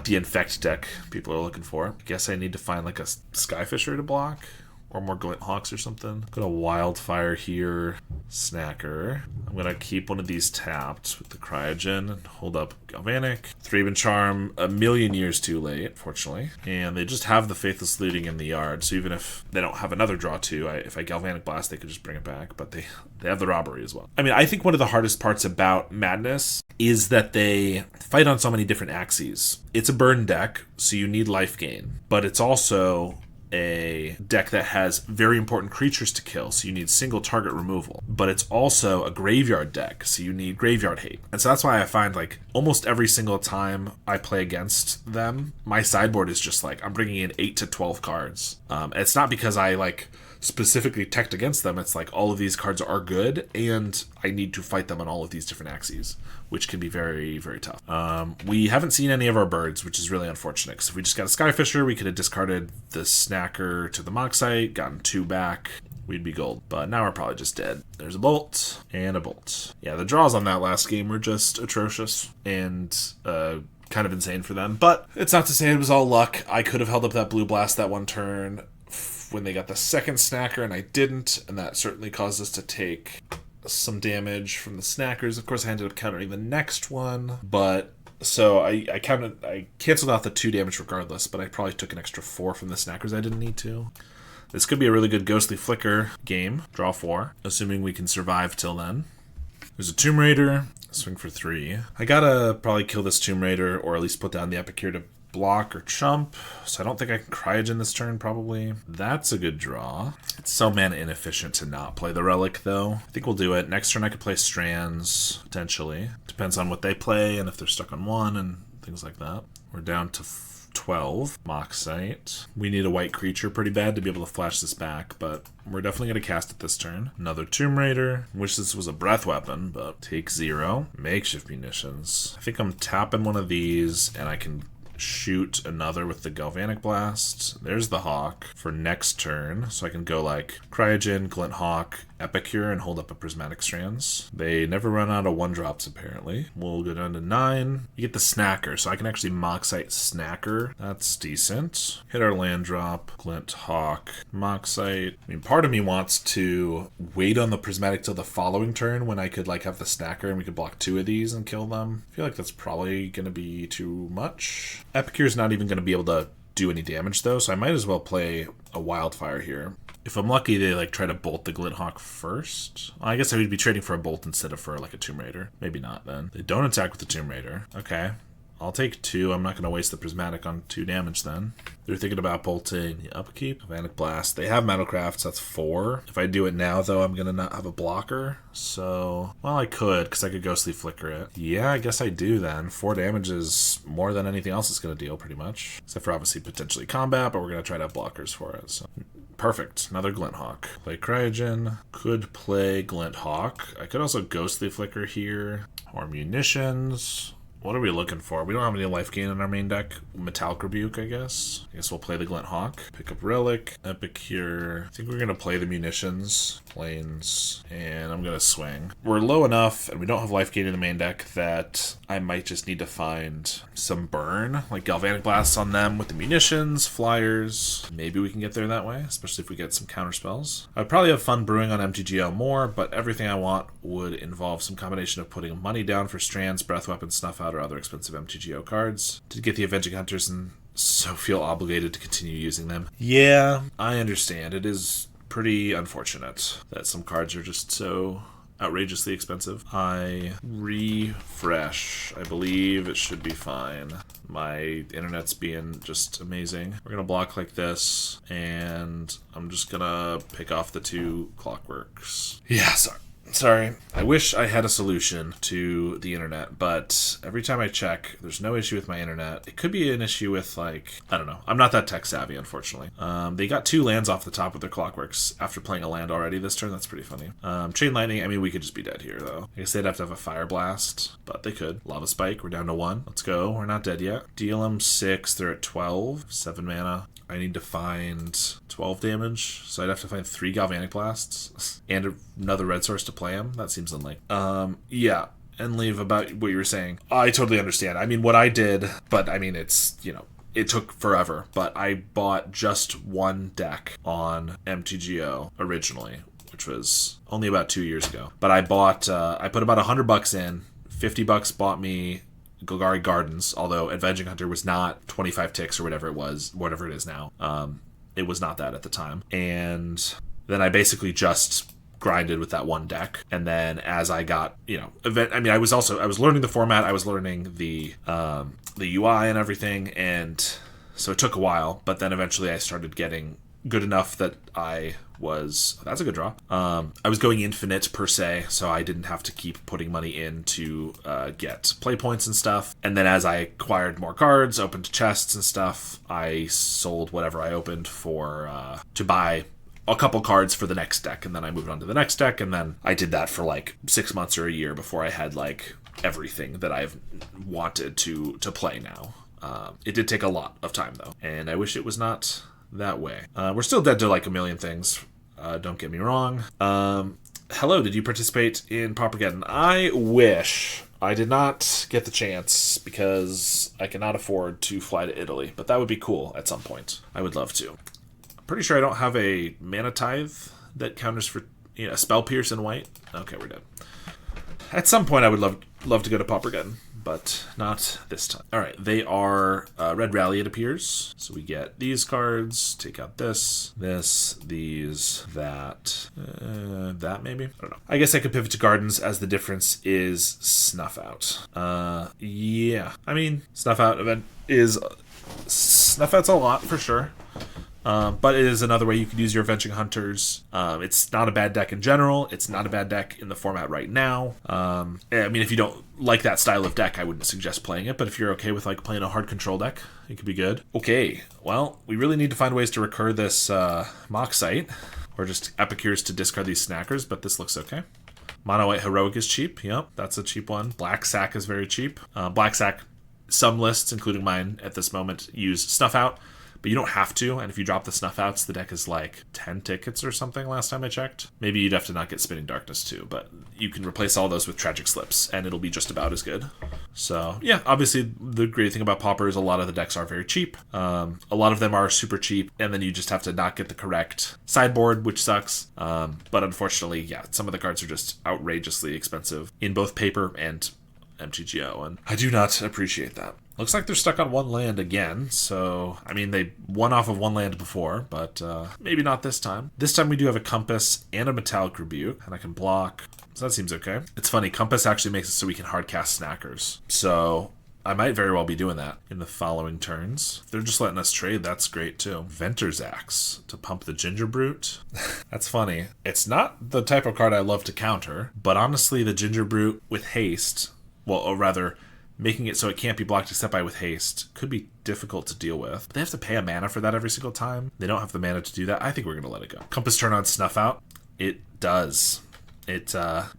the Infect deck people are looking for. I guess I need to find like a Skyfisher to block. Or more Glint Hawks or something. Got a Wildfire here. Snacker. I'm going to keep one of these tapped with the Cryogen. Hold up Galvanic. Thraben Charm, a million years too late, fortunately. And they just have the Faithless Looting in the yard, so even if they don't have another draw too, if I Galvanic Blast, they could just bring it back. But they have the Robbery as well. I mean, I think one of the hardest parts about Madness is that they fight on so many different axes. It's a burn deck, so you need life gain. But it's also a deck that has very important creatures to kill, so you need single target removal. But it's also a graveyard deck, so you need graveyard hate. And so that's why I find like almost every single time I play against them, my sideboard is just like I'm bringing in 8 to 12 cards. It's not because I like specifically teched against them. It's like all of these cards are good, and I need to fight them on all of these different axes, which can be very, very tough. We haven't seen any of our birds, which is really unfortunate, because if we just got a Skyfisher, we could have discarded the Snacker to the Moxite, gotten 2 back, we'd be gold. But now we're probably just dead. There's a Bolt and a Bolt. Yeah, the draws on that last game were just atrocious, and kind of insane for them. But it's not to say it was all luck. I could have held up that Blue Blast that one turn when they got the second Snacker, and I didn't, and that certainly caused us to take some damage from the Snackers. Of course, I ended up countering the next one, but so I canceled out the 2 damage regardless, but I probably took an extra 4 from the Snackers I didn't need to. This could be a really good Ghostly Flicker game. Draw 4, assuming we can survive till then. There's a Tomb Raider. Swing for 3. I gotta probably kill this Tomb Raider, or at least put down the Epic here to block or chump, so I don't think I can Cryogen this turn, probably. That's a good draw. It's so mana inefficient to not play the Relic, though. I think we'll do it. Next turn I could play Strands, potentially. Depends on what they play, and if they're stuck on 1, and things like that. We're down to 12. Moxite. We need a white creature pretty bad to be able to flash this back, but we're definitely going to cast it this turn. Another Tomb Raider. Wish this was a breath weapon, but take 0. Makeshift Munitions. I think I'm tapping one of these, and I can shoot another with the Galvanic Blast. There's the Hawk for next turn, so I can go like Cryogen, Glint Hawk, Epicure, and hold up a Prismatic Strands. They never run out of 1-drops, apparently. We'll go down to 9. You get the Snacker, so I can actually Moxite Snacker. That's decent. Hit our land drop, Glint Hawk, Moxite. I mean, part of me wants to wait on the Prismatic till the following turn when I could like have the Snacker and we could block 2 of these and kill them. I feel like that's probably going to be too much. Epicure's not even going to be able to do any damage though, so I might as well play a Wildfire here. If I'm lucky, they like try to bolt the Glint Hawk first. Well, I guess I would be trading for a bolt instead of for like a Tomb Raider. Maybe not then. They don't attack with the Tomb Raider. Okay. I'll take 2. I'm not going to waste the Prismatic on 2 damage then. They're thinking about bolting the Upkeep. Galvanic Blast. They have Metalcraft, so that's 4. If I do it now, though, I'm going to not have a blocker. So, well, I could, because I could Ghostly Flicker it. Yeah, I guess I do then. 4 damage is more than anything else it's going to deal, pretty much. Except for obviously potentially combat, but we're going to try to have blockers for it. So, perfect. Another Glint Hawk. Play Cryogen. Could play Glint Hawk. I could also Ghostly Flicker here. Or Munitions. What are we looking for? We don't have any life gain in our main deck. Metallic Rebuke, I guess. I guess we'll play the Glint Hawk. Pick up Relic, Epicure. I think we're going to play the Munitions, Plains, and I'm going to swing. We're low enough, and we don't have life gain in the main deck, that I might just need to find some burn, like Galvanic Blasts on them with the Munitions, Flyers. Maybe we can get there that way, especially if we get some counter spells. I'd probably have fun brewing on MTGO more, but everything I want would involve some combination of putting money down for Strands, Breath Weapon, Snuff Out, or other expensive MTGO cards to get the Avenging Hunters and so feel obligated to continue using them. Yeah, I understand. It is pretty unfortunate that some cards are just so outrageously expensive. I refresh. I believe it should be fine. My internet's being just amazing. We're gonna block like this, and I'm just gonna pick off the 2 Clockworks. Yeah, sorry. Sorry. I wish I had a solution to the internet, but every time I check, there's no issue with my internet. It could be an issue with, like, I don't know. I'm not that tech savvy, unfortunately. They got 2 lands off the top with their Clockworks after playing a land already this turn. That's pretty funny. Chain Lightning, I mean, we could just be dead here, though. I guess they'd have to have a Fire Blast, but they could. Lava Spike, we're down to 1. Let's go. We're not dead yet. Deal them 6. They're at 12. 7 mana. I need to find 12 damage, so I'd have to find 3 Galvanic Blasts and another red source to play him. That seems unlikely. Yeah, and leave about what you were saying. I totally understand. I mean, what I did, but I mean, it's, you know, it took forever, but I bought just one deck on MTGO originally, which was only about 2 years ago. But I put about $100 in, $50 bought me Golgari Gardens, although Avenging Hunter was not 25 ticks or whatever it is now. It was not that at the time. And then I basically just grinded with that one deck. And then as I got, you know, I was learning the format, I was learning the UI and everything, and so it took a while, but then eventually I started getting good enough that that's a good draw. I was going infinite per se, so I didn't have to keep putting money in to get play points and stuff. And then as I acquired more cards, opened chests and stuff, I sold whatever I opened for to buy a couple cards for the next deck, and then I moved on to the next deck, and then I did that for like 6 months or a year before I had like everything that I've wanted to play now. It did take a lot of time though, and I wish it was not that way. We're still dead to like a million things. Don't get me wrong. Hello, did you participate in Paupergeddon? I wish. I did not get the chance because I cannot afford to fly to Italy, but that would be cool at some point. I would love to. I'm pretty sure I don't have a Mana Tithe that counters for, you know, a Spell Pierce in white. Okay, we're dead. At some point I would love to go to Paupergeddon, but not this time. All right, they are Red Rally, it appears. So we get these cards, take out this, these, that maybe? I don't know. I guess I could pivot to Gardens as the difference is Snuff Out. Yeah. I mean, Snuff Out's a lot for sure. But it is another way you could use your Avenging Hunters. It's not a bad deck in general. It's not a bad deck in the format right now. I mean, if you don't like that style of deck, I wouldn't suggest playing it. But if you're okay with like playing a hard control deck, it could be good. Okay, well, we really need to find ways to recur this Moxite, or just Epicures to discard these snackers, but this looks okay. Mono White Heroic is cheap. Yep, that's a cheap one. Black Sack is very cheap. Black Sack, some lists, including mine at this moment, use Snuff Out. But you don't have to, and if you drop the Snuff Outs, the deck is like 10 tickets or something last time I checked. Maybe you'd have to not get Spinning Darkness too, but you can replace all those with Tragic Slips, and it'll be just about as good. So, yeah, obviously the great thing about Pauper is a lot of the decks are very cheap. A lot of them are super cheap, and then you just have to not get the correct sideboard, which sucks. But unfortunately, yeah, some of the cards are just outrageously expensive in both paper and MTGO, and I do not appreciate that. Looks like they're stuck on one land again, so, I mean, they won off of one land before, but maybe not this time. This time we do have a Compass and a Metallic Rebuke, and I can block, so that seems okay. It's funny, Compass actually makes it so we can hardcast Snackers, so I might very well be doing that in the following turns. If they're just letting us trade, that's great too. Venter's Axe to pump the Ginger Brute. That's funny. It's not the type of card I love to counter, but honestly, the Ginger Brute with haste, well, or rather, making it so it can't be blocked except by with haste could be difficult to deal with. But they have to pay a mana for that every single time. They don't have the mana to do that. I think we're going to let it go. Compass turn on Snuff Out. It does. It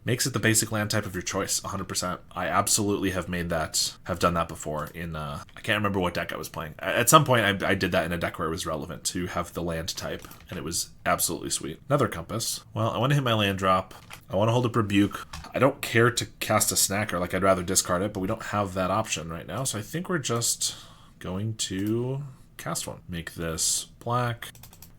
makes it the basic land type of your choice, 100%. I absolutely have done that before in, I can't remember what deck I was playing. At some point, I did that in a deck where it was relevant to have the land type, and it was absolutely sweet. Another Compass. Well, I want to hit my land drop. I want to hold up Rebuke. I don't care to cast a Snacker, like I'd rather discard it, but we don't have that option right now, so I think we're just going to cast one. Make this black.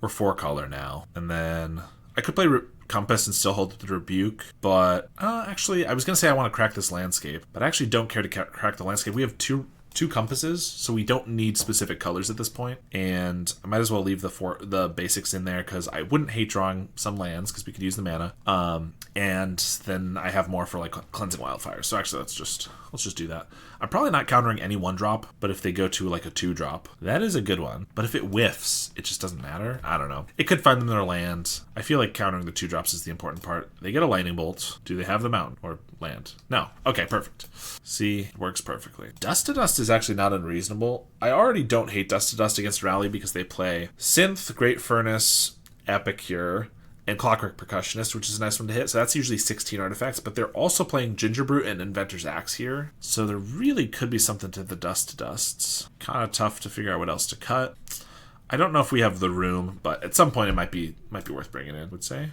We're 4-color now, and then I could play Compass and still hold the Rebuke, but actually I was gonna say I want to crack this landscape, but I actually don't care to crack the landscape. We have two 2 compasses, so we don't need specific colors at this point. And I might as well leave the basics in there because I wouldn't hate drawing some lands because we could use the mana. And then I have more for like Cleansing Wildfire. So actually, let's just do that. I'm probably not countering any 1-drop, but if they go to like a 2-drop, that is a good one. But if it whiffs, it just doesn't matter. I don't know. It could find them their land. I feel like countering the 2-drops is the important part. They get a Lightning Bolt. Do they have the mountain or land? No. Okay, perfect. See, it works perfectly. Dust to Dust is actually not unreasonable. I already don't hate Dust to Dust against Rally because they play Synth, Great Furnace, Epicure, and Clockwork Percussionist, which is a nice one to hit. So that's usually 16 artifacts, but they're also playing Gingerbrute and Inventor's Axe here. So there really could be something to the Dust to Dusts. Kind of tough to figure out what else to cut. I don't know if we have the room, but at some point it might be worth bringing in, I would say.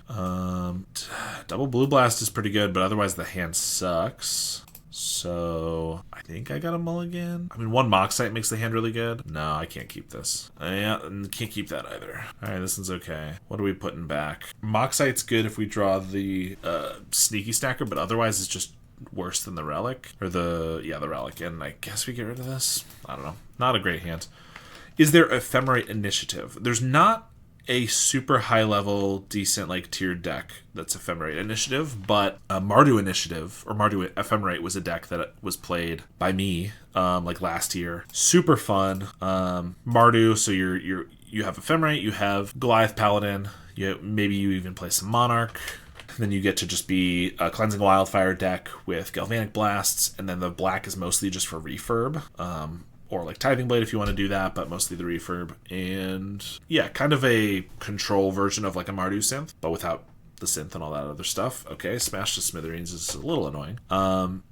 Double Blue Blast is pretty good, but otherwise the hand sucks. So I think I got a mulligan. I mean, 1 Moxite makes the hand really good. No, I can't keep this. Yeah, can't keep that either. All right, this one's okay. What are we putting back? Moxite's good if we draw the Sneaky Stacker, but otherwise it's just worse than the Relic. Or the Relic. And I guess we get rid of this. I don't know. Not a great hand. Is there Ephemerate Initiative? There's not a super high level, decent, like tiered deck that's Ephemerate Initiative, but Mardu Initiative or Mardu Ephemerate was a deck that was played by me like last year. Super fun. Mardu, so you have Ephemerate, you have Goliath Paladin, maybe you even play some Monarch. Then you get to just be a Cleansing Wildfire deck with Galvanic Blasts, and then the black is mostly just for refurb. Or like Tithing Blade if you want to do that, but mostly the refurb. And yeah, kind of a control version of like a Mardu synth, but without the synth and all that other stuff. Okay, Smash to Smithereens is a little annoying.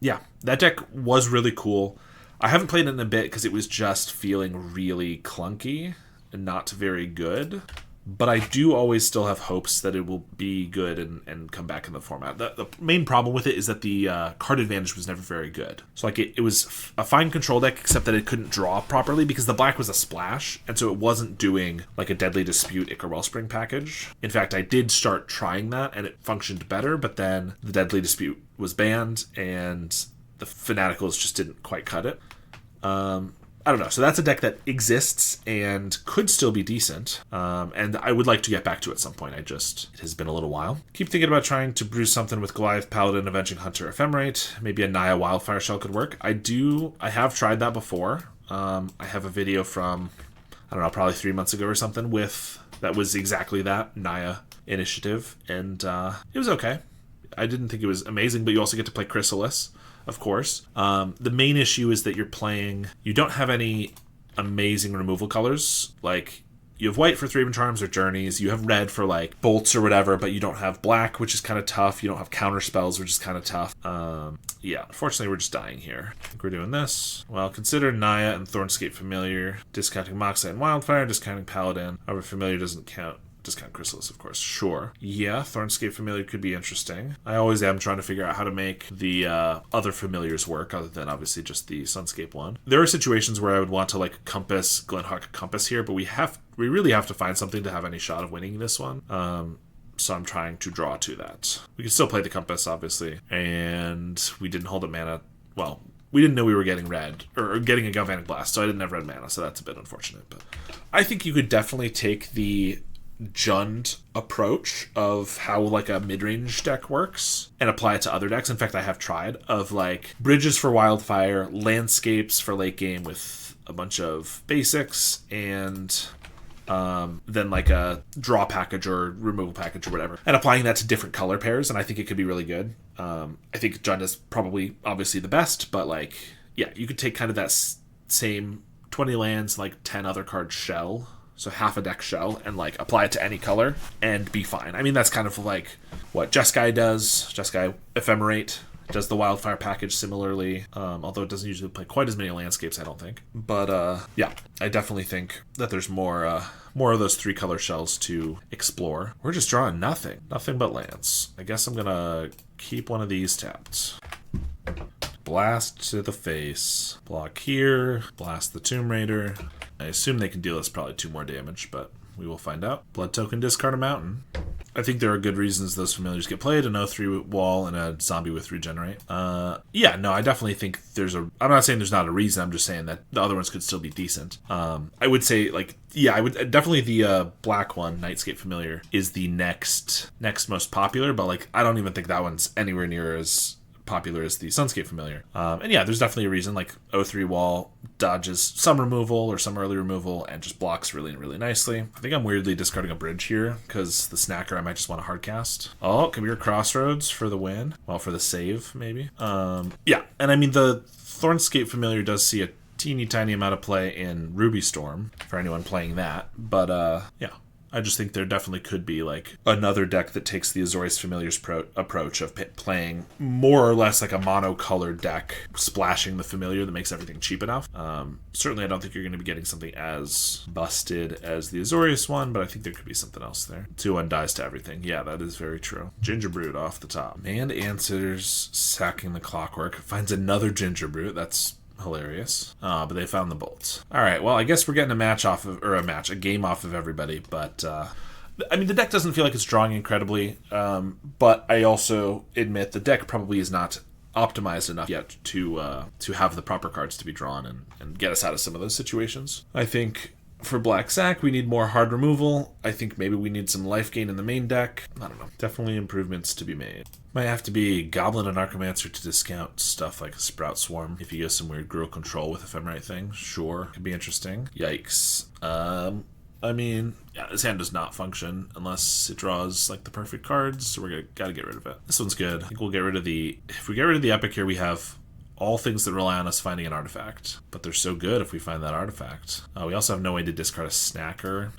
Yeah, that deck was really cool. I haven't played it in a bit because it was just feeling really clunky and not very good. But I do always still have hopes that it will be good and come back in the format. The main problem with it is that the card advantage was never very good. So like it was a fine control deck, except that it couldn't draw properly because the black was a splash, and so it wasn't doing like a Deadly Dispute Ichor Wellspring package. In fact, I did start trying that, and it functioned better, but then the Deadly Dispute was banned, and the Fanaticals just didn't quite cut it. I don't know. So that's a deck that exists and could still be decent. And I would like to get back to it at some point. It has been a little while. Keep thinking about trying to brew something with Goliath Paladin, Avenging Hunter, Ephemerate. Maybe a Naya Wildfire Shell could work. I have tried that before. I have a video from, I don't know, probably 3 months ago or something that was exactly that, Naya Initiative. And it was okay. I didn't think it was amazing, but you also get to play Chrysalis, of course. The main issue is that you don't have any amazing removal colors. Like, you have white for 3 Charms or Journeys, you have red for like bolts or whatever, but you don't have black, which is kind of tough. You don't have counter spells, which is kind of tough. Yeah, unfortunately we're just dying here. I think we're doing this. Well, consider Naya and Thornscape Familiar, discounting Moxite and Wildfire, discounting Paladin. However, Familiar doesn't count. Discount Chrysalis, of course. Sure. Yeah, Thornscape Familiar could be interesting. I always am trying to figure out how to make the other familiars work, other than obviously just the Sunscape one. There are situations where I would want to like Compass, Glenhawk Compass here, but we really have to find something to have any shot of winning this one. So I'm trying to draw to that. We can still play the Compass, obviously, and we didn't hold up mana. Well, we didn't know we were getting red, or getting a Galvanic Blast, so I didn't have red mana, so that's a bit unfortunate. But I think you could definitely take the Jund approach of how like a mid-range deck works and apply it to other decks. In fact, I have tried of like Bridges for Wildfire, Landscapes for late game with a bunch of basics, and then like a draw package or removal package or whatever, and applying that to different color pairs, and I think it could be really good. I think Jund is probably obviously the best, but like, yeah, you could take kind of that same 20 lands, like 10 other card shell, so half a deck shell, and like apply it to any color and be fine. I mean, that's kind of like what Jeskai does. Jeskai Ephemerate does the Wildfire package similarly, although it doesn't usually play quite as many landscapes, I don't think. But yeah, I definitely think that there's more of those 3 color shells to explore. We're just drawing nothing but lands. I guess I'm gonna keep one of these tapped. Blast to the face. Block here. Blast the Tomb Raider. I assume they can deal us probably 2 more damage, but we will find out. Blood token, discard a mountain. I think there are good reasons those familiars get played, an 0/3 wall and a zombie with regenerate. Yeah, no, I definitely think I'm not saying there's not a reason, I'm just saying that the other ones could still be decent. I would say, like, yeah, I would definitely the black one, Nightscape Familiar, is the next most popular, but like I don't even think that one's anywhere near as popular as the Sunscape Familiar. And yeah, there's definitely a reason, like 0/3 wall dodges some removal or some early removal and just blocks really, really nicely. I think I'm weirdly discarding a bridge here because the Snacker I might just want to hardcast. Oh, can we hear Crossroads for the win? Well, for the save, maybe. Yeah, and I mean, the Thornscape Familiar does see a teeny tiny amount of play in Ruby Storm for anyone playing that, but yeah. I just think there definitely could be like another deck that takes the Azorius Familiar's approach of playing more or less like a monocolored deck, splashing the Familiar that makes everything cheap enough. Certainly I don't think you're going to be getting something as busted as the Azorius one, but I think there could be something else there. 2/1 dies to everything. Yeah, that is very true. Gingerbrute off the top. Man answers sacking the Clockwork. Finds another Gingerbrute. That's hilarious. But they found the bolts. All right, well, I guess we're getting a game off of everybody, but I mean, the deck doesn't feel like it's drawing incredibly, but I also admit the deck probably is not optimized enough yet to have the proper cards to be drawn and get us out of some of those situations. I think for Black Sack, we need more hard removal. I think maybe we need some life gain in the main deck. I don't know. Definitely improvements to be made. Might have to be Goblin and Archomancer to discount stuff like a Sprout Swarm. If you get some weird Gruul Control with Ephemerate thing, sure. Could be interesting. Yikes. I mean, yeah, this hand does not function unless it draws like the perfect cards, so we're gotta get rid of it. This one's good. I think we'll get rid of if we get rid of the Epic here, we have all things that rely on us finding an artifact, but they're so good if we find that artifact. We also have no way to discard a Snacker.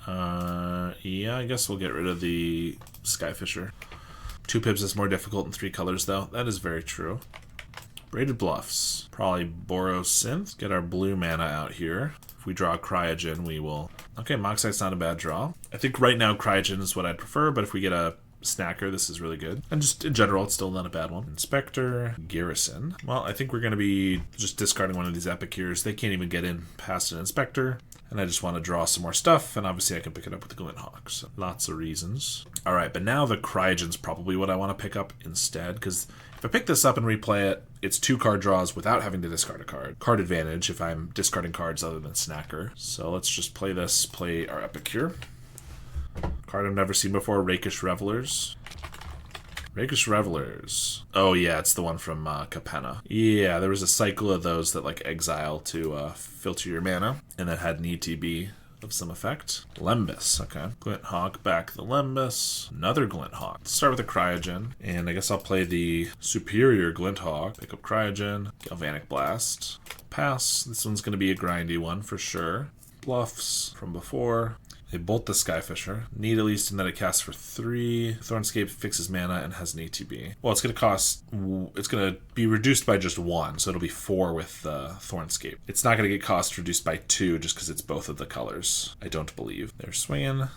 Yeah, I guess we'll get rid of the Skyfisher. 2 pips is more difficult in 3 colors, though. That is very true. Braided Bluffs. Probably Boros Synth. Get our blue mana out here. If we draw Cryogen, we will... Okay, Moxite's not a bad draw. I think right now Cryogen is what I'd prefer, but if we get a Snacker, this is really good. And just in general, it's still not a bad one. Inspector, Garrison. Well, I think we're going to be just discarding one of these Epicures. They can't even get in past an Inspector. And I just want to draw some more stuff, and obviously I can pick it up with the Glinthawk. So lots of reasons. Alright, but now the Cryogen's probably what I want to pick up instead, because if I pick this up and replay it, it's 2 card draws without having to discard a card. Card advantage if I'm discarding cards other than Snacker. So let's just play our Epicure. Card I've never seen before, Rakish Revelers. Rakish Revelers. Oh yeah, it's the one from Capenna. Yeah, there was a cycle of those that like exile to filter your mana, and that had an ETB of some effect. Lembas, okay. Glinthawk, back the Lembas. Another Glinthawk. Let's start with a Cryogen, and I guess I'll play the superior Glinthawk. Pick up Cryogen, Galvanic Blast. Pass. This one's going to be a grindy one for sure. Bluffs from before. They bolt the Skyfisher. Need at least in that it casts for 3. Thornscape fixes mana and has an ETB. Well, it's going to be reduced by just 1, so it'll be 4 with Thornscape. It's not going to get cost reduced by 2 just because it's both of the colors. I don't believe. They're swinging.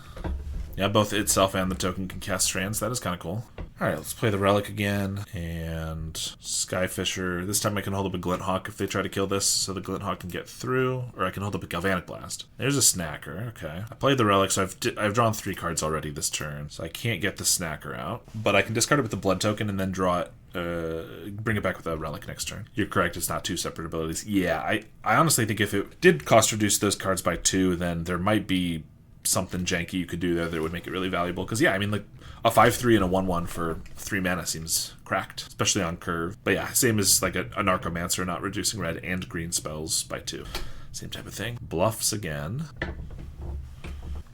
Yeah, both itself and the token can cast Strands. That is kind of cool. Alright, let's play the Relic again, and Skyfisher. This time I can hold up a Glinthawk if they try to kill this, so the Glinthawk can get through, or I can hold up a Galvanic Blast. There's a Snacker, okay. I played the Relic, so I've drawn 3 cards already this turn, so I can't get the Snacker out, but I can discard it with the Blood Token and then draw it, bring it back with a Relic next turn. You're correct, it's not 2 separate abilities. Yeah, I honestly think if it did cost reduce those cards by 2, then there might be something janky you could do there that would make it really valuable, because yeah, I mean, like, a 5/3 and a 1/1 for 3 mana seems cracked, especially on curve. But yeah, same as like a Narcomancer not reducing red and green spells by 2. Same type of thing. Bluffs again.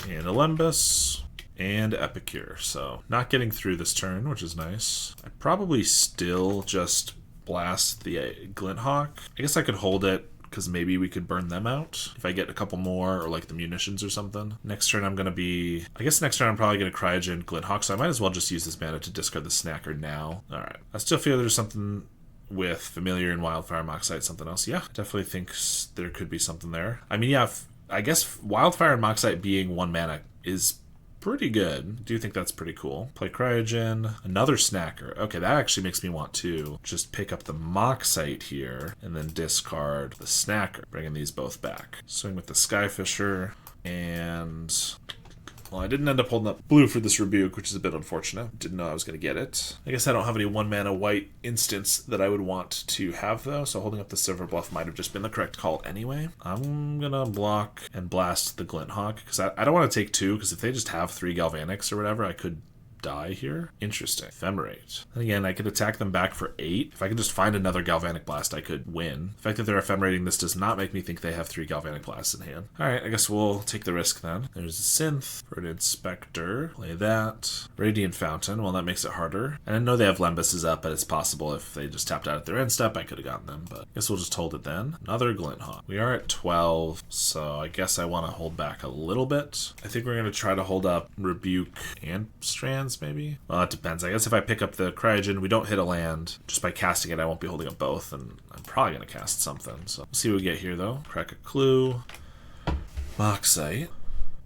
And a Lembas. And Epicure. So not getting through this turn, which is nice. I probably still just blast the Glinthawk. I guess I could hold it, because maybe we could burn them out if I get a couple more, or like the munitions or something. Next turn I'm probably going to Cryogen Glinthawk, so I might as well just use this mana to discard the Snacker now. Alright, I still feel there's something with Familiar and Wildfire Moxite, something else. Yeah, definitely think there could be something there. I mean, yeah, I guess Wildfire and Moxite being 1 mana is pretty good. I do think that's pretty cool. Play Cryogen. Another Snacker. Okay, that actually makes me want to just pick up the Moxite here and then discard the Snacker, bringing these both back. Swing with the Skyfisher, and Well, I didn't end up holding up blue for this Rebuke, which is a bit unfortunate. Didn't know I was going to get it. I guess I don't have any 1-mana white instants that I would want to have, though, so holding up the Silver Bluff might have just been the correct call anyway. I'm going to block and blast the Glint Hawk, because I don't want to take 2, because if they just have 3 Galvanics or whatever, I could die here. Interesting. Ephemerate. And again, I could attack them back for 8. If I could just find another Galvanic Blast, I could win. The fact that they're ephemerating this does not make me think they have 3 Galvanic Blasts in hand. Alright, I guess we'll take the risk then. There's a Synth for an Inspector. Play that. Radiant Fountain. Well, that makes it harder. And I know they have Lembus's up, but it's possible if they just tapped out at their end step, I could have gotten them, but I guess we'll just hold it then. Another Glint Hawk. We are at 12, so I guess I want to hold back a little bit. I think we're going to try to hold up Rebuke and Strands, maybe? Well, it depends. I guess if I pick up the Cryogen, we don't hit a land. Just by casting it, I won't be holding up both, and I'm probably going to cast something. So we'll see what we get here, though. Crack a Clue. Moxite.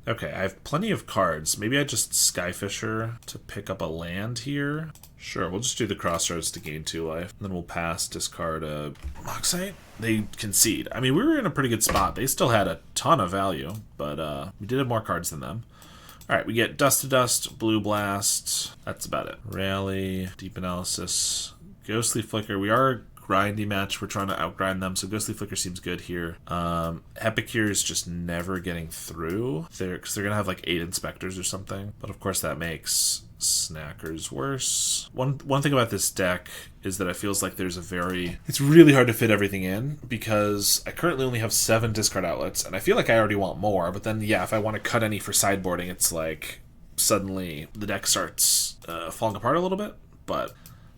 Okay, I have plenty of cards. Maybe I just Skyfisher to pick up a land here. Sure, we'll just do the Crossroads to gain 2 life. And then we'll pass, discard a Moxite. They concede. I mean, we were in a pretty good spot. They still had a ton of value, but we did have more cards than them. Alright, we get Dust to Dust, Blue Blast. That's about it. Rally, Deep Analysis, Ghostly Flicker. We are a grindy match. We're trying to outgrind them, so Ghostly Flicker seems good here. Epicure is just never getting through. Because they're going to have like 8 Inspectors or something. But of course that makes Snackers worse. One thing about this deck is that it feels like there's it's really hard to fit everything in, because I currently only have 7 discard outlets, and I feel like I already want more, but then, yeah, if I want to cut any for sideboarding, it's like, suddenly the deck starts falling apart a little bit, but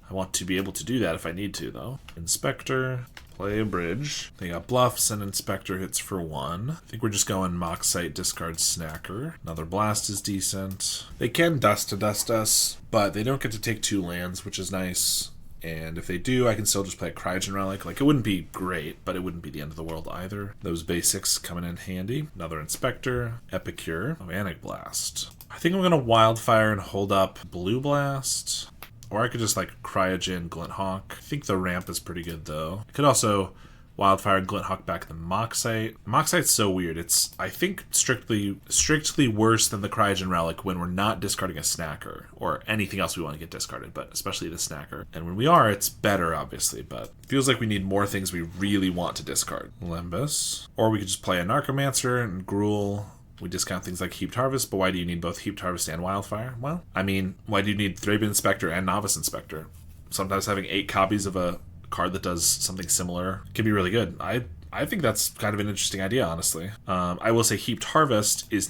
I want to be able to do that if I need to, though. Inspector, play a bridge. They got bluffs and Inspector hits for 1. I think we're just going Moxite, discard Snacker. Another Blast is decent. They can Dust to Dust us, but they don't get to take 2 lands, which is nice. And if they do, I can still just play a Cryogen Relic. Like, it wouldn't be great, but it wouldn't be the end of the world either. Those basics coming in handy. Another Inspector, Epicure, Galvanic Blast. I think I'm going to Wildfire and hold up Blue Blast. Or I could just, like, Cryogen, Glint Hawk. I think the ramp is pretty good, though. I could also Wildfire and Glint Hawk back the Moxite. Moxite's so weird. It's, I think, strictly worse than the Cryogen Relic when we're not discarding a Snacker or anything else we want to get discarded, but especially the Snacker. And when we are, it's better, obviously, but it feels like we need more things we really want to discard. Lembus. Or we could just play a Narcomancer and Gruul. We discount things like Heaped Harvest, but why do you need both Heaped Harvest and Wildfire? Well, I mean, why do you need Thraben Inspector and Novice Inspector? Sometimes having 8 copies of a card that does something similar can be really good. I think that's kind of an interesting idea, honestly. I will say Heaped Harvest is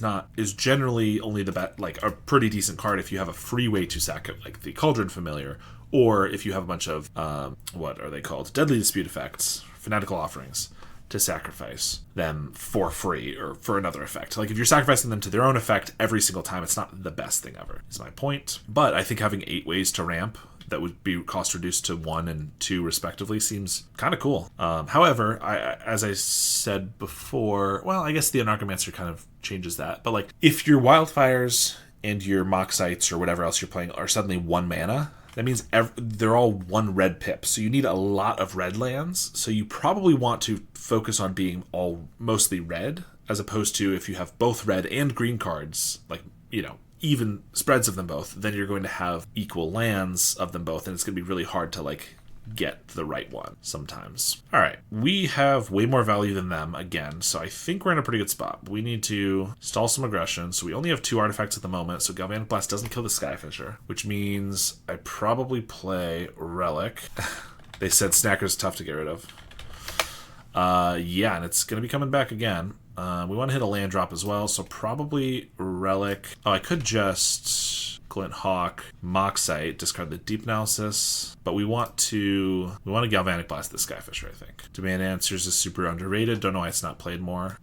generally only a pretty decent card if you have a free way to sack it, like the Cauldron Familiar, or if you have a bunch of, what are they called? Deadly Dispute effects, Fanatical Offerings, to sacrifice them for free or for another effect. Like, if you're sacrificing them to their own effect every single time, it's not the best thing ever, is my point. But I think having 8 ways to ramp that would be cost reduced to 1 and 2 respectively seems kind of cool. However, as I said before, well, I guess the Anarchomancer kind of changes that. But, like, if your Wildfires and your Moxites or whatever else you're playing are suddenly 1 mana, that means they're all 1 red pip. So you need a lot of red lands. So you probably want to focus on being all mostly red, as opposed to if you have both red and green cards, like, you know, even spreads of them both, then you're going to have equal lands of them both, and it's going to be really hard to, like, get the right one sometimes. All right, we have way more value than them again, so I think we're in a pretty good spot. We need to stall some aggression, so we only have 2 artifacts at the moment, so Galvanic Blast doesn't kill the Skyfisher, which means I probably play Relic. They said Snacker's tough to get rid of. Yeah, and it's going to be coming back again. We want to hit a land drop as well, so probably Relic. Oh, I could just Glint Hawk, Moxite, discard the Deep Analysis, but we want to Galvanic Blast the Skyfisher, I think. Demand Answers is super underrated. Don't know why it's not played more.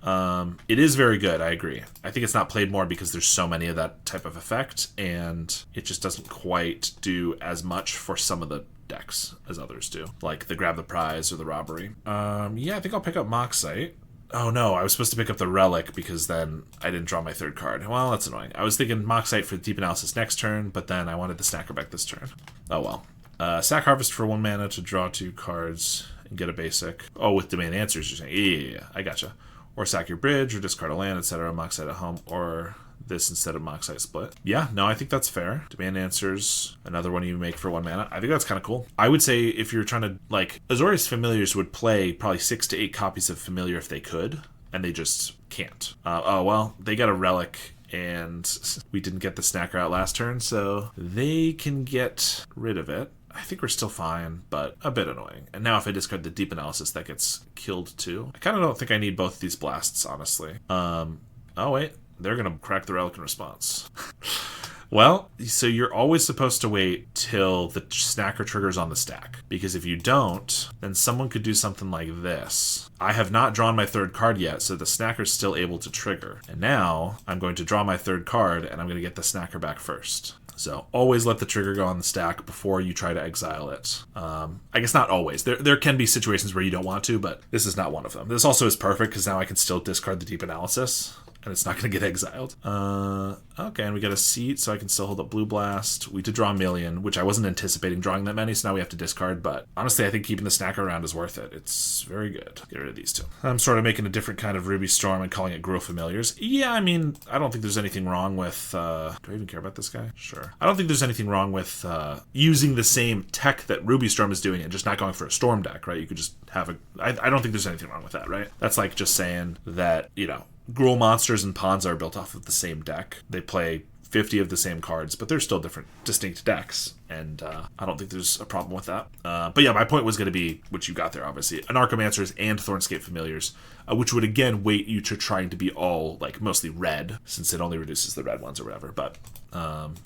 It is very good, I agree. I think it's not played more because there's so many of that type of effect, and it just doesn't quite do as much for some of the decks as others do, like the Grab the Prize or the Robbery. Yeah, I think I'll pick up Moxite. Oh no, I was supposed to pick up the Relic because then I didn't draw my 3rd card. Well, that's annoying. I was thinking Moxite for Deep Analysis next turn, but then I wanted the Snacker back this turn. Oh well. Sack Harvest for 1 mana to draw 2 cards and get a basic. Oh, with Demand Answers, you're saying. Yeah, I gotcha. or sack your bridge, or discard a land, etc. Moxite at home, or this instead of Moxite split. Yeah, no, I think that's fair. Demand answers, another one you make for 1 mana. I think that's kind of cool. I would say if you're trying to, like, Azorius Familiars would play probably 6 to 8 copies of Familiar if they could, and they just can't. Oh, well, they got a Relic, and we didn't get the Snacker out last turn, so they can get rid of it. I think we're still fine, but a bit annoying. And now if I discard the Deep Analysis, that gets killed too. I kind of don't think I need both of these blasts, honestly. Oh, wait. They're going to crack the Relic in response. Well, so you're always supposed to wait till the Snacker triggers on the stack. Because if you don't, then someone could do something like this. I have not drawn my 3rd card yet, so the Snacker's still able to trigger. And now I'm going to draw my 3rd card, and I'm going to get the Snacker back first. So always let the trigger go on the stack before you try to exile it. I guess not always. There can be situations where you don't want to, but this is not one of them. This also is perfect because now I can still discard the Deep Analysis, and it's not going to get exiled. Okay, and we got a seat, so I can still hold up Blue Blast. We did draw a million, which I wasn't anticipating drawing that many, so now we have to discard, but honestly, I think keeping the Snacker around is worth it. It's very good. Get rid of these two. I'm sort of making a different kind of Ruby Storm and calling it Grow Familiars. Yeah, I mean, I don't think there's anything wrong with... do I even care about this guy? Sure. I don't think there's anything wrong with using the same tech that Ruby Storm is doing and just not going for a Storm deck, right? You could just have a... I don't think there's anything wrong with that, right? That's like just saying that, you know, Gruul monsters and Pawns are built off of the same deck. They play 50 of the same cards, but they're still different, distinct decks, and I don't think there's a problem with that. But yeah, my point was going to be, which you got there, obviously, Anarchomancers and Thornscape Familiars, which would, again, weight you to trying to be all, like, mostly red, since it only reduces the red ones or whatever. But,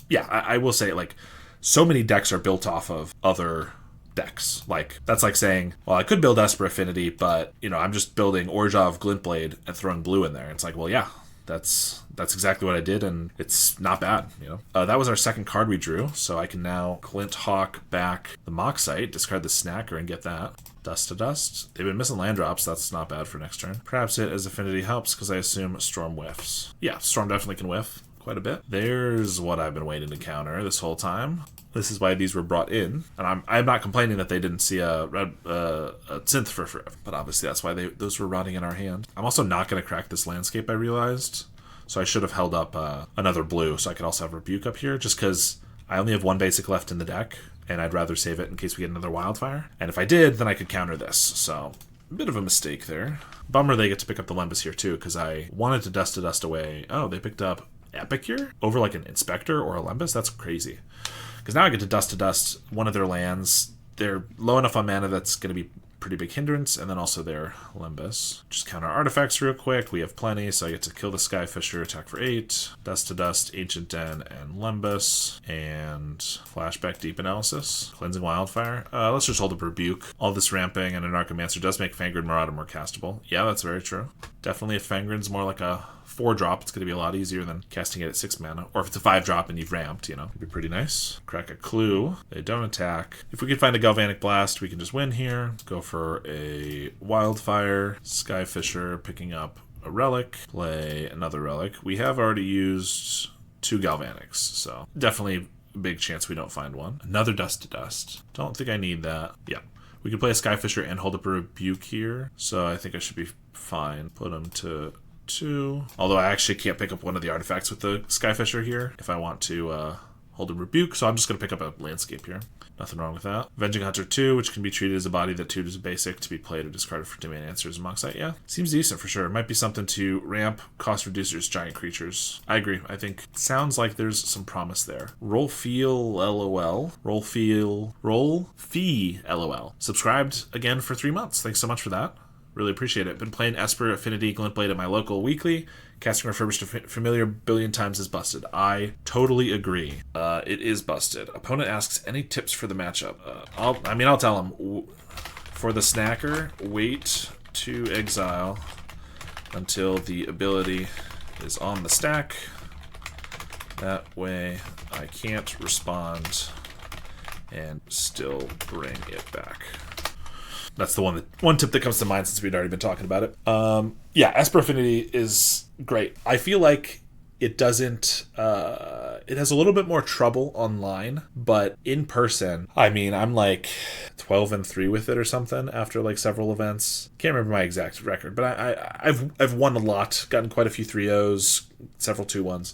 yeah, I will say, like, so many decks are built off of other decks. Like, that's like saying, well, I could build Esper Affinity, but, you know, I'm just building Orzhov Glintblade and throwing blue in there. It's like, well, yeah, that's exactly what I did, and it's not bad, you know. That was our 2nd card we drew, so I can now Glinthawk back the Moxite, discard the Snacker, and get that. Dust to Dust. They've been missing land drops. That's not bad for next turn. Perhaps it as Affinity helps, because I assume Storm whiffs. Yeah, Storm definitely can whiff quite a bit. There's what I've been waiting to counter this whole time. This is why these were brought in, and I'm not complaining that they didn't see a synth for forever, but obviously that's why those were rotting in our hand. I'm also not going to crack this landscape, I realized, so I should have held up another blue so I could also have Rebuke up here, just because I only have 1 basic left in the deck, and I'd rather save it in case we get another Wildfire. And if I did, then I could counter this, so a bit of a mistake there. Bummer they get to pick up the Lembas here too, because I wanted to Dust away. Oh, they picked up Epicure over like an Inspector or a Lembas? That's crazy. Because now I get to Dust one of their lands. They're low enough on mana that's going to be pretty big hindrance, and then also their Lembas. Just counter artifacts real quick. We have plenty, so I get to kill the Skyfisher, attack for 8, Dust, Ancient Den, and Lembas, and flashback Deep Analysis, Cleansing Wildfire. Let's just hold up Rebuke. All this ramping and an Anarchomancer does make Fangren Marauder more castable. Yeah, that's very true. Definitely if Fangren's more like a 4-drop, it's going to be a lot easier than casting it at 6 mana. Or if it's a 5-drop and you've ramped, you know, it'd be pretty nice. Crack a Clue. They don't attack. If we can find a Galvanic Blast, we can just win here. Go for a Wildfire. Skyfisher picking up a Relic. Play another Relic. We have already used 2 Galvanics, so definitely a big chance we don't find one. Another Dust. Don't think I need that. Yeah. We can play a Skyfisher and hold up a Rebuke here, so I think I should be fine. Put him to 2. Although I actually can't pick up one of the artifacts with the Skyfisher here if I want to hold a Rebuke, so I'm just going to pick up a Landscape here. Nothing wrong with that. Avenging Hunter 2, which can be treated as a body that 2 is a basic to be played or discarded for demand answers and Moxite. Yeah, seems decent for sure. Might be something to ramp cost reducers, giant creatures. I agree. I think it sounds like there's some promise there. Roll Fee LOL. Subscribed again for 3 months. Thanks so much for that. Really appreciate it. Been playing Esper Affinity Glintblade at my local weekly. Casting Refurbished Familiar billion times is busted. I totally agree. It is busted. Opponent asks any tips for the matchup. I'll tell him. For the Snacker, wait to exile until the ability is on the stack. That way I can't respond and still bring it back. That's the one tip that comes to mind since we'd already been talking about it. Yeah, Esper Affinity is great. I feel like it doesn't, it has a little bit more trouble online, but in person, I mean, I'm like 12-3 with it or something after like several events. Can't remember my exact record, but I've won a lot, gotten quite a few 3-0s, several 2-1s.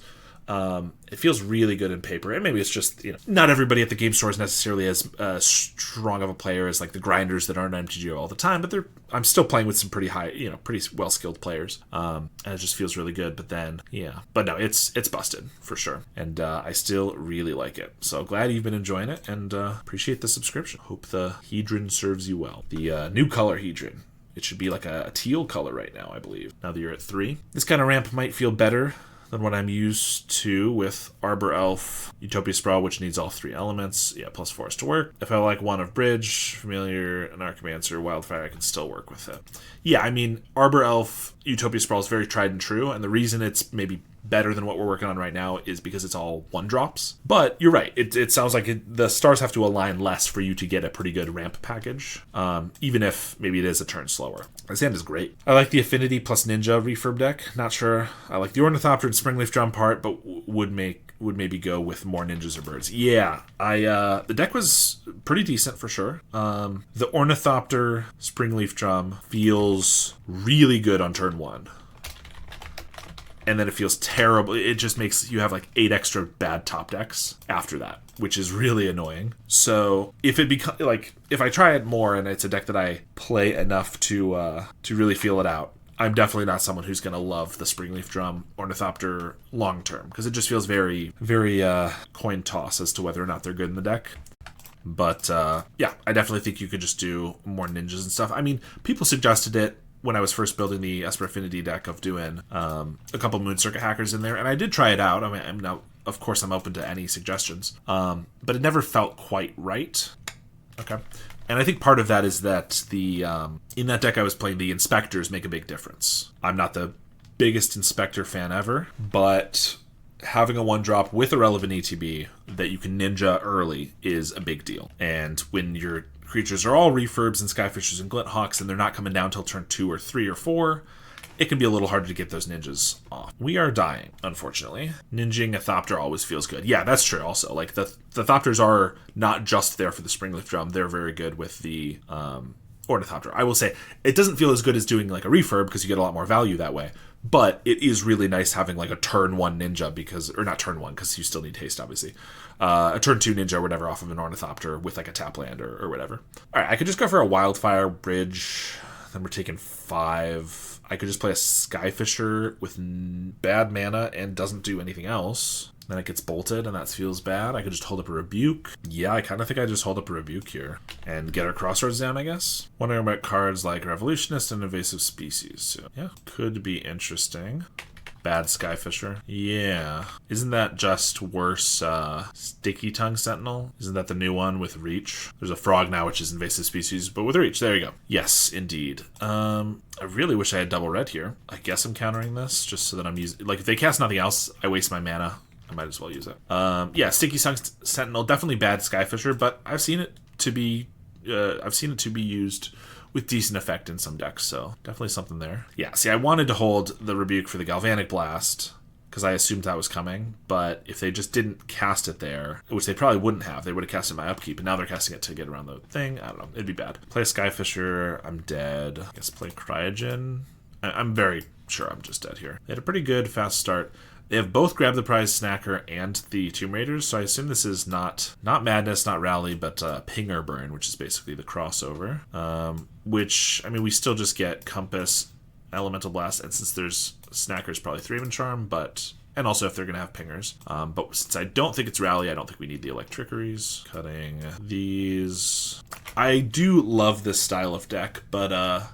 It feels really good in paper, and maybe it's just, not everybody at the game store is necessarily as strong of a player as like the grinders that aren't MTG all the time, but I'm still playing with some pretty high, pretty well-skilled players, and it just feels really good. But then, but no, it's busted for sure, and I still really like it. So glad you've been enjoying it, and appreciate the subscription. Hope the Hedron serves you well. The new color Hedron. It should be like a teal color right now, I believe. Now that you're at 3, this kind of ramp might feel better than what I'm used to with Arbor Elf, Utopia Sprawl, which needs all 3 elements. Yeah, plus Forest to work. If I like one of Bridge, Familiar, and Archimancer, Wildfire, I can still work with it. Yeah, I mean, Arbor Elf, Utopia Sprawl is very tried and true, and the reason it's maybe better than what we're working on right now is because it's all 1-drops. But you're right, it sounds like the stars have to align less for you to get a pretty good ramp package, even if maybe it is a turn slower. This hand is great. I like the Affinity plus Ninja refurb deck. Not sure I like the Ornithopter and Springleaf Drum part, but would maybe go with more ninjas or birds. Yeah, the deck was pretty decent for sure. The Ornithopter Springleaf Drum feels really good on turn 1. And then it feels terrible. It just makes you have like 8 extra bad top decks after that, which is really annoying. So if I try it more and it's a deck that I play enough to really feel it out, I'm definitely not someone who's going to love the Springleaf Drum Ornithopter long term, because it just feels very, very coin toss as to whether or not they're good in the deck. But yeah, I definitely think you could just do more ninjas and stuff. I mean, people suggested it when I was first building the Esper Affinity deck of doing a couple Moon Circuit Hackers in there, and I did try it out. I mean, I'm now, of course, I'm open to any suggestions, but it never felt quite right. Okay. And I think part of that is that in that deck I was playing, the Inspectors make a big difference. I'm not the biggest Inspector fan ever, but having a 1-drop with a relevant ETB that you can ninja early is a big deal. And when your creatures are all refurbs and Skyfishers and Glint Hawks and they're not coming down till turn 2 or 3 or 4, it can be a little harder to get those ninjas off. We are dying, unfortunately. Ninjing a Thopter always feels good. Yeah, that's true also. Like, the Thopters are not just there for the Springleaf Drum. They're very good with the Ornithopter. I will say, it doesn't feel as good as doing like a refurb because you get a lot more value that way. But it is really nice having like a turn 1 ninja or not turn 1 because you still need haste, obviously. A turn 2 ninja or whatever off of an Ornithopter with like a tap land or whatever. All right, I could just go for a Wildfire Bridge. Then we're taking 5. I could just play a Skyfisher with bad mana and doesn't do anything else. Then it gets bolted and that feels bad. I could just hold up a Rebuke. Yeah, I kind of think I just hold up a Rebuke here and get our Crossroads down, I guess. Wondering about cards like Revolutionist and Invasive Species. So, yeah, could be interesting. Bad Skyfisher. Yeah. Isn't that just worse Sticky Tongue Sentinel? Isn't that the new one with Reach? There's a frog now, which is Invasive Species, but with Reach. There you go. Yes, indeed. I really wish I had double red here. I guess I'm countering this just so that I'm using... Like, if they cast nothing else, I waste my mana. I might as well use it. Yeah, Sticky Tongue Sentinel. Definitely bad Skyfisher, but I've seen it to be used with decent effect in some decks, so definitely something there. Yeah, see, I wanted to hold the Rebuke for the Galvanic Blast, because I assumed that was coming, but if they just didn't cast it there, which they probably wouldn't have, they would have cast it in my upkeep, and now they're casting it to get around the thing. I don't know, it'd be bad. Play a Skyfisher, I'm dead. I guess play Cryogen. I'm very sure I'm just dead here. They had a pretty good fast start. They have both Grab the Prize Snacker and the Tomb Raiders, so I assume this is not Madness, not Rally, but Pinger Burn, which is basically the crossover. Which, I mean, we still just get Compass, Elemental Blast, and since there's Snackers, probably Thraven Charm, and also if they're going to have Pingers. But since I don't think it's Rally, I don't think we need the Electrickeries. Cutting these. I do love this style of deck, but,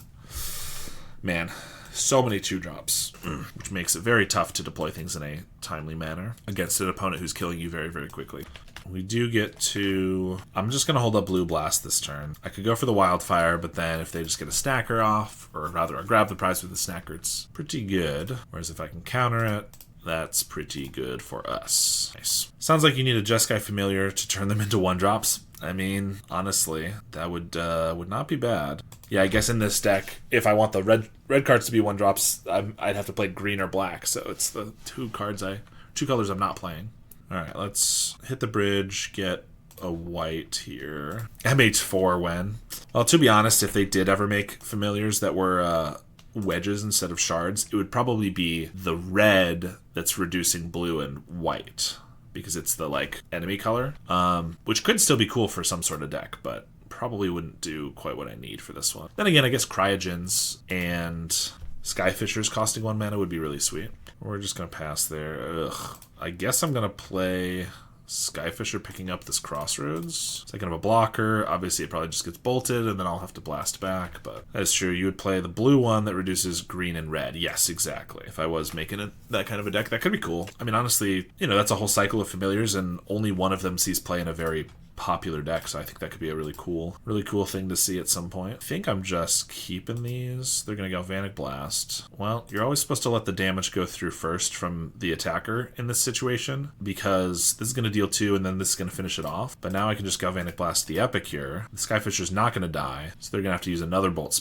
man... So many 2-drops, which makes it very tough to deploy things in a timely manner against an opponent who's killing you very, very quickly. We do get to... I'm just going to hold up Blue Blast this turn. I could go for the Wildfire, but then if they just get a Snacker off, or rather, I grab the prize with the Snacker, it's pretty good. Whereas if I can counter it, that's pretty good for us. Nice. Sounds like you need a Jeskai Familiar to turn them into 1-drops. I mean, honestly, that would not be bad. Yeah, I guess in this deck, if I want the red cards to be 1-drops, I'd have to play green or black. So it's the two colors I'm not playing. All right, let's hit the bridge, get a white here. MH4 when? Well, to be honest, if they did ever make familiars that were wedges instead of shards, it would probably be the red that's reducing blue and white, because it's the like enemy color, which could still be cool for some sort of deck, but probably wouldn't do quite what I need for this one. Then again, I guess Cryogens and Skyfishers costing 1 mana would be really sweet. We're just gonna pass there. Ugh. I guess I'm gonna play Skyfisher picking up this Crossroads. It's like kind of a blocker. Obviously, it probably just gets bolted, and then I'll have to blast back, but that is true. You would play the blue one that reduces green and red. Yes, exactly. If I was making that kind of a deck, that could be cool. I mean, honestly, that's a whole cycle of familiars, and only one of them sees play in a very popular deck, so I think that could be a really cool thing to see at some point. I think I'm just keeping these. They're gonna Galvanic Blast. Well, you're always supposed to let the damage go through first from the attacker in this situation, because this is gonna deal 2 and then this is gonna finish it off. But now I can just Galvanic Blast the Epic here. The Skyfisher's not gonna die, so they're gonna have to use another bolt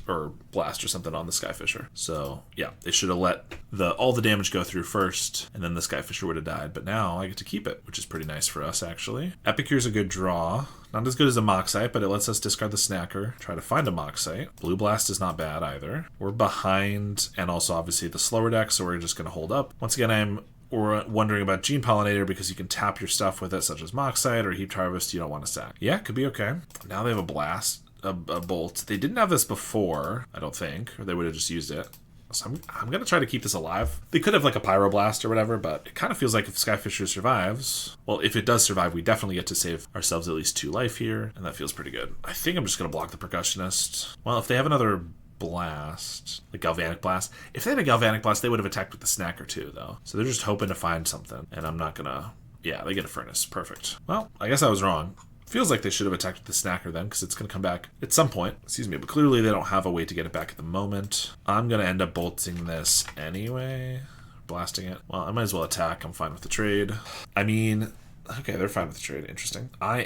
or blast or something on the Skyfisher. So yeah, they should have let all the damage go through first, and then the Skyfisher would have died. But now I get to keep it, which is pretty nice for us, actually. Epicure's a good draw. Not as good as a Moxite, but it lets us discard the Snacker, try to find a Moxite. Blue Blast is not bad either. We're behind, and also obviously the slower deck, so we're just going to hold up. Once again, I'm wondering about Gene Pollinator, because you can tap your stuff with it, such as Moxite or Heaped Harvest. You don't want to sack. Yeah, could be okay. Now they have a blast. A bolt. They didn't have this before, I don't think, or they would have just used it. So I'm going to try to keep this alive. They could have like a Pyroblast or whatever, but it kind of feels like if Skyfisher survives, well, if it does survive, we definitely get to save ourselves at least 2 life here, and that feels pretty good. I think I'm just going to block the Percussionist. Well, if they have another blast, like Galvanic Blast, if they had a Galvanic Blast, they would have attacked with the Snacker too, though. So they're just hoping to find something, and I'm not going to... Yeah, they get a Furnace. Perfect. Well, I guess I was wrong. Feels like they should have attacked with the Snacker then, because it's going to come back at some point. Excuse me, but clearly they don't have a way to get it back at the moment. I'm going to end up bolting this anyway. Blasting it. Well, I might as well attack. I'm fine with the trade. I mean... Okay, they're fine with the trade. Interesting. I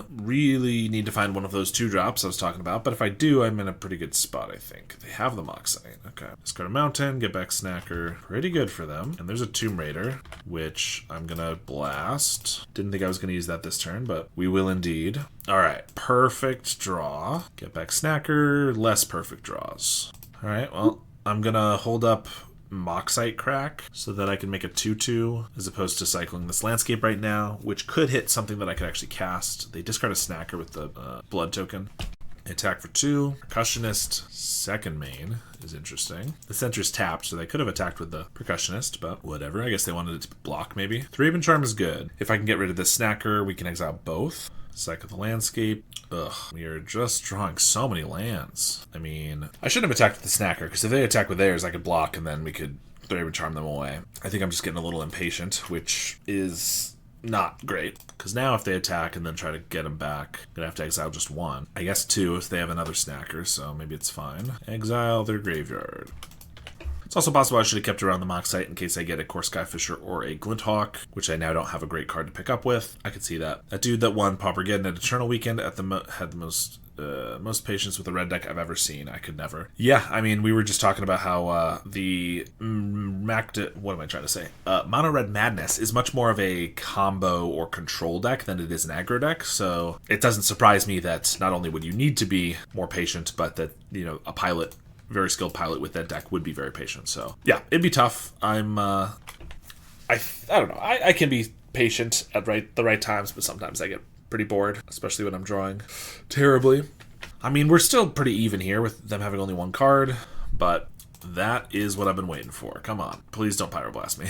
really need to find one of those 2-drops I was talking about, but if I do, I'm in a pretty good spot, I think. They have the Moxite. Okay. Discard a Mountain, get back Snacker. Pretty good for them. And there's a Tomb Raider, which I'm gonna blast. Didn't think I was gonna use that this turn, but we will indeed. Alright, perfect draw. Get back Snacker, less perfect draws. Alright, well, I'm gonna hold up Moxite Crack so that I can make a 2/2 as opposed to cycling this Landscape right now, which could hit something that I could actually cast. They discard a Snacker with the blood token. Attack for 2. Percussionist second main is interesting. The center's tapped, so they could have attacked with the Percussionist, but whatever. I guess they wanted it to block, maybe. 3-Even Charm is good. If I can get rid of this Snacker, we can exile both. Cycle the Landscape. Ugh, we are just drawing so many lands. I mean, I shouldn't have attacked with the Snacker, because if they attack with theirs, I could block, and then we could 3-Even Charm them away. I think I'm just getting a little impatient, which is not great, because now if they attack and then try to get them back, I'm going to have to exile just 1. I guess 2 if they have another Snacker, so maybe it's fine. Exile their graveyard. It's also possible I should have kept around the Moxite in case I get a Core Skyfisher or a Glinthawk, which I now don't have a great card to pick up with. I could see that. That dude that won Paupergeddon at Eternal Weekend had the most patience with a red deck I've ever seen. I could never. Yeah, I mean, we were just talking about how what am I trying to say? Mono Red Madness is much more of a combo or control deck than it is an aggro deck, so it doesn't surprise me that not only would you need to be more patient, but that, a pilot, very skilled pilot with that deck would be very patient. So yeah, it'd be tough. I don't know. I can be patient at the right times, but sometimes I get pretty bored, especially when I'm drawing terribly. I mean, we're still pretty even here with them having only 1 card, but that is what I've been waiting for. Come on. Please don't Pyroblast me.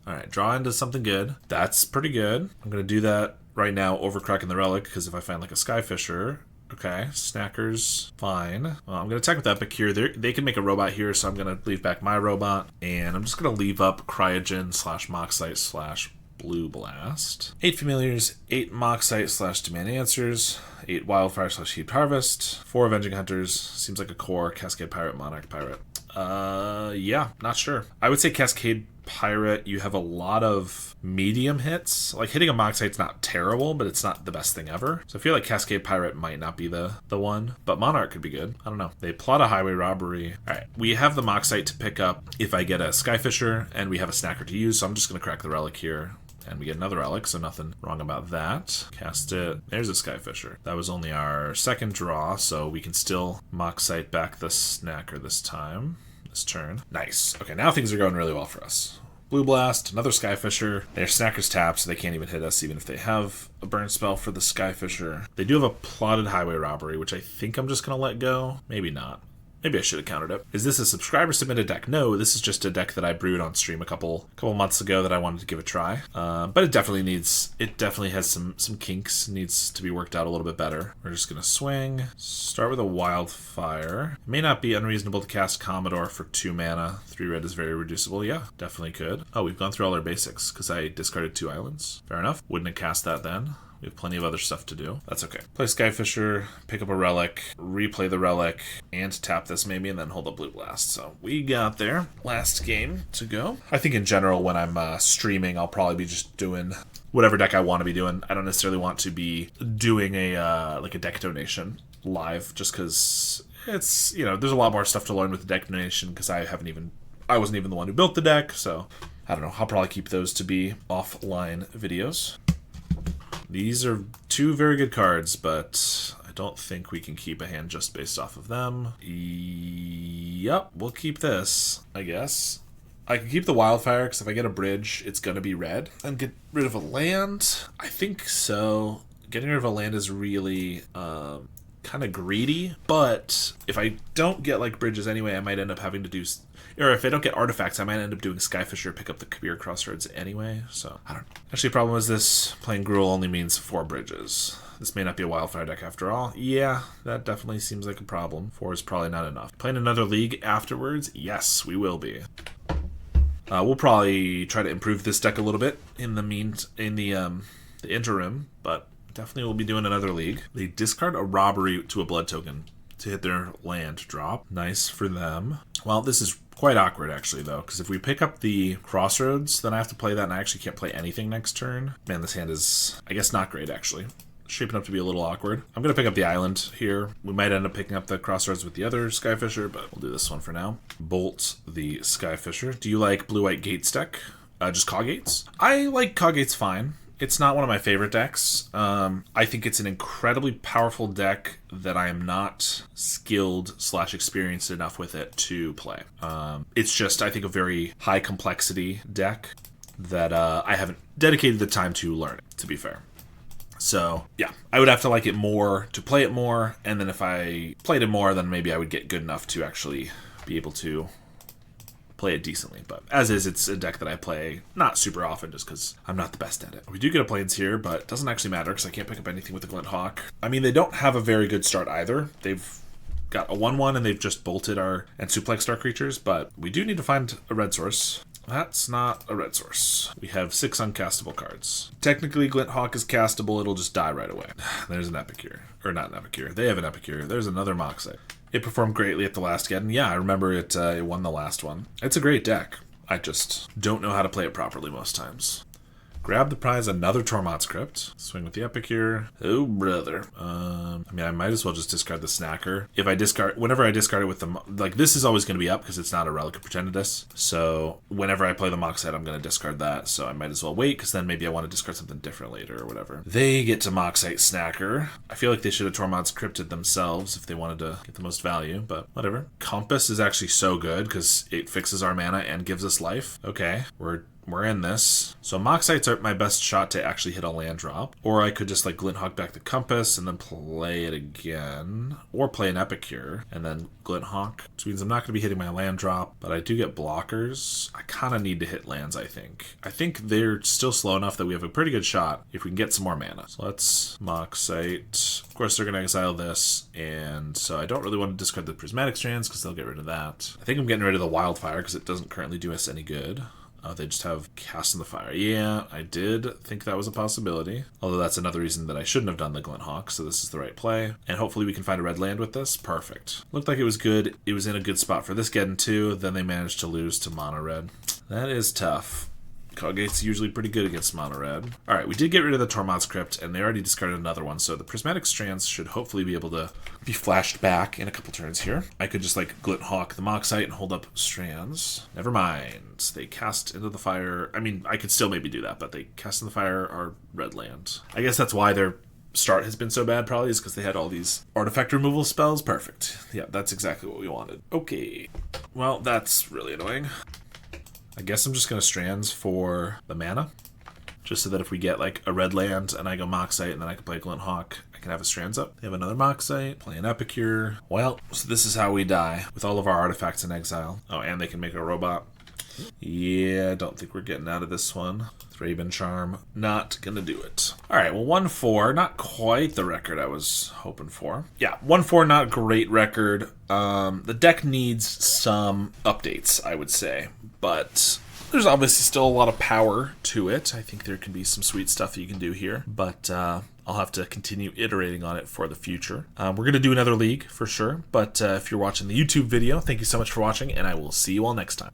All right, draw into something good. That's pretty good. I'm going to do that right now, overcracking the Relic, because if I find like a Skyfisher... Okay, Snacker's fine. Well, I'm going to attack with Epic here. They can make a robot here, so I'm going to leave back my robot. And I'm just going to leave up Cryogen/Moxite/Blue Blast. 8 Familiars, 8 Moxite/Demand Answers, 8 Wildfire/Heaped Harvest, 4 Avenging Hunters. Seems like a core. Cascade Pirate, Monarch Pirate. Yeah, not sure. I would say Cascade Pirate, you have a lot of medium hits. Like, hitting a Moxite's not terrible, but it's not the best thing ever. So I feel like Cascade Pirate might not be the one, but Monarch could be good. I don't know. They plot a highway robbery. All right, we have the Moxite to pick up if I get a Skyfisher, and we have a Snacker to use, so I'm just going to crack the Relic here. And we get another Relic, so nothing wrong about that. Cast it. There's a Skyfisher. That was only our second draw, so we can still Moxite back the Snacker this time. This turn. Nice. Okay, now things are going really well for us. Blue Blast, another Skyfisher. Their Snacker's tapped, so they can't even hit us even if they have a burn spell for the Skyfisher. They do have a plotted highway robbery, which I think I'm just going to let go. Maybe not. Maybe I should have countered it. Is this a subscriber submitted deck? No, this is just a deck that I brewed on stream a couple months ago that I wanted to give a try. But it definitely has some kinks, needs to be worked out a little bit better. We're just gonna swing. Start with a Wildfire. It may not be unreasonable to cast Commodore for 2 mana. 3 red is very reducible. Yeah, definitely could. Oh, we've gone through all our basics because I discarded 2 islands. Fair enough. Wouldn't have cast that then. We have plenty of other stuff to do. That's okay. Play Skyfisher, pick up a Relic, replay the Relic, and tap this maybe, and then hold a Blue Blast. So we got there. Last game to go. I think in general, when I'm streaming, I'll probably be just doing whatever deck I want to be doing. I don't necessarily want to be doing a deck donation live, just because it's, there's a lot more stuff to learn with the deck donation because I wasn't even the one who built the deck. So I don't know. I'll probably keep those to be offline videos. These are 2 very good cards, but I don't think we can keep a hand just based off of them. Yep, we'll keep this, I guess. I can keep the Wildfire, because if I get a bridge, it's going to be red. And get rid of a land? I think so. Getting rid of a land is really kind of greedy, but if I don't get bridges anyway, I might end up having to do... Or if I don't get artifacts, I might end up doing Skyfisher, pick up the Kabir Crossroads anyway, so I don't know. Actually, the problem is this playing Gruul only means 4 bridges. This may not be a Wildfire deck after all. Yeah, that definitely seems like a problem. 4 is probably not enough. Playing another league afterwards? Yes, we will be. We'll probably try to improve this deck a little bit in the interim, but definitely we'll be doing another league. They discard a robbery to a blood token to hit their land drop. Nice for them. Well, this is quite awkward, actually, though, because if we pick up the Crossroads, then I have to play that, and I actually can't play anything next turn. Man, this hand is, I guess, not great, actually. Shaping up to be a little awkward. I'm going to pick up the island here. We might end up picking up the Crossroads with the other Skyfisher, but we'll do this one for now. Bolt the Skyfisher. Do you like Blue-White Gates deck? Just Cog Gates? I like Cog Gates fine. It's not one of my favorite decks. I think it's an incredibly powerful deck that I am not skilled / experienced enough with it to play. It's just, I think, a very high complexity deck that I haven't dedicated the time to learn it, to be fair. So, yeah, I would have to like it more to play it more, and then if I played it more, then maybe I would get good enough to actually be able to play it decently. But as is, it's a deck that I play not super often just because I'm not the best at it. We do get a Plains here, but it doesn't actually matter because I can't pick up anything with the Glint Hawk. I mean, they don't have a very good start either. They've got a 1/1 and they've just bolted and suplexed our creatures, but we do need to find a red source. That's not a red source. We have 6 uncastable cards. Technically, Glint Hawk is castable. It'll just die right away. There's an Epicure. Or not an Epicure. They have an Epicure. There's another Moxite. It performed greatly at the last get, and yeah, I remember it won the last one. It's a great deck. I just don't know how to play it properly most times. Grab the prize, another Tormod's Crypt. Swing with the Epicure. Oh, brother. I mean, I might as well just discard the Snacker. Whenever I discard it with the, this is always going to be up because it's not a Relic of Pretendedness. So whenever I play the Moxite, I'm going to discard that. So I might as well wait because then maybe I want to discard something different later or whatever. They get to Moxite Snacker. I feel like they should have Tormod's Crypted themselves if they wanted to get the most value, but whatever. Compass is actually so good because it fixes our mana and gives us life. Okay, we're in this. So Moxites are my best shot to actually hit a land drop. Or I could just Glint Hawk back the Compass and then play it again. Or play an Epicure and then Glint Hawk. Which means I'm not going to be hitting my land drop. But I do get blockers. I kind of need to hit lands, I think. I think they're still slow enough that we have a pretty good shot if we can get some more mana. So let's Moxite. Of course, they're going to exile this. And so I don't really want to discard the Prismatic Strands because they'll get rid of that. I think I'm getting rid of the Wildfire because it doesn't currently do us any good. They just have Cast in the Fire. Yeah, I did think that was a possibility. Although that's another reason that I shouldn't have done the Glint Hawk, so this is the right play. And hopefully we can find a red land with this. Perfect. Looked like it was good. It was in a good spot for this Geddon too. Then they managed to lose to mono red. That is tough. Colgate's usually pretty good against mono red. Alright, we did get rid of the Tormod's Crypt, and they already discarded another one, so the Prismatic Strands should hopefully be able to be flashed back in a couple turns here. I could just like Glint Hawk the Moxite and hold up Strands. Never mind. They cast into the fire. I mean, I could still maybe do that, but they cast into the fire our red land. I guess that's why their start has been so bad, probably, is because they had all these artifact removal spells. Perfect. Yeah, that's exactly what we wanted. Okay. Well, that's really annoying. I guess I'm just going to Strands for the mana, just so that if we get like a red land and I go Moxite and then I can play Glint Hawk, I can have a Strands up. They have another Moxite, play an Epicure. Well, so this is how we die, with all of our artifacts in exile. Oh, and they can make a robot. Yeah, I don't think we're getting out of this one. Thraben Charm, not gonna do it. Alright, well 1-4, not quite the record I was hoping for. Yeah, 1-4, not great record. The deck needs some updates, I would say, but there's obviously still a lot of power to it. I think there can be some sweet stuff that you can do here, but I'll have to continue iterating on it for the future. We're going to do another league for sure, but if you're watching the YouTube video, thank you so much for watching, and I will see you all next time.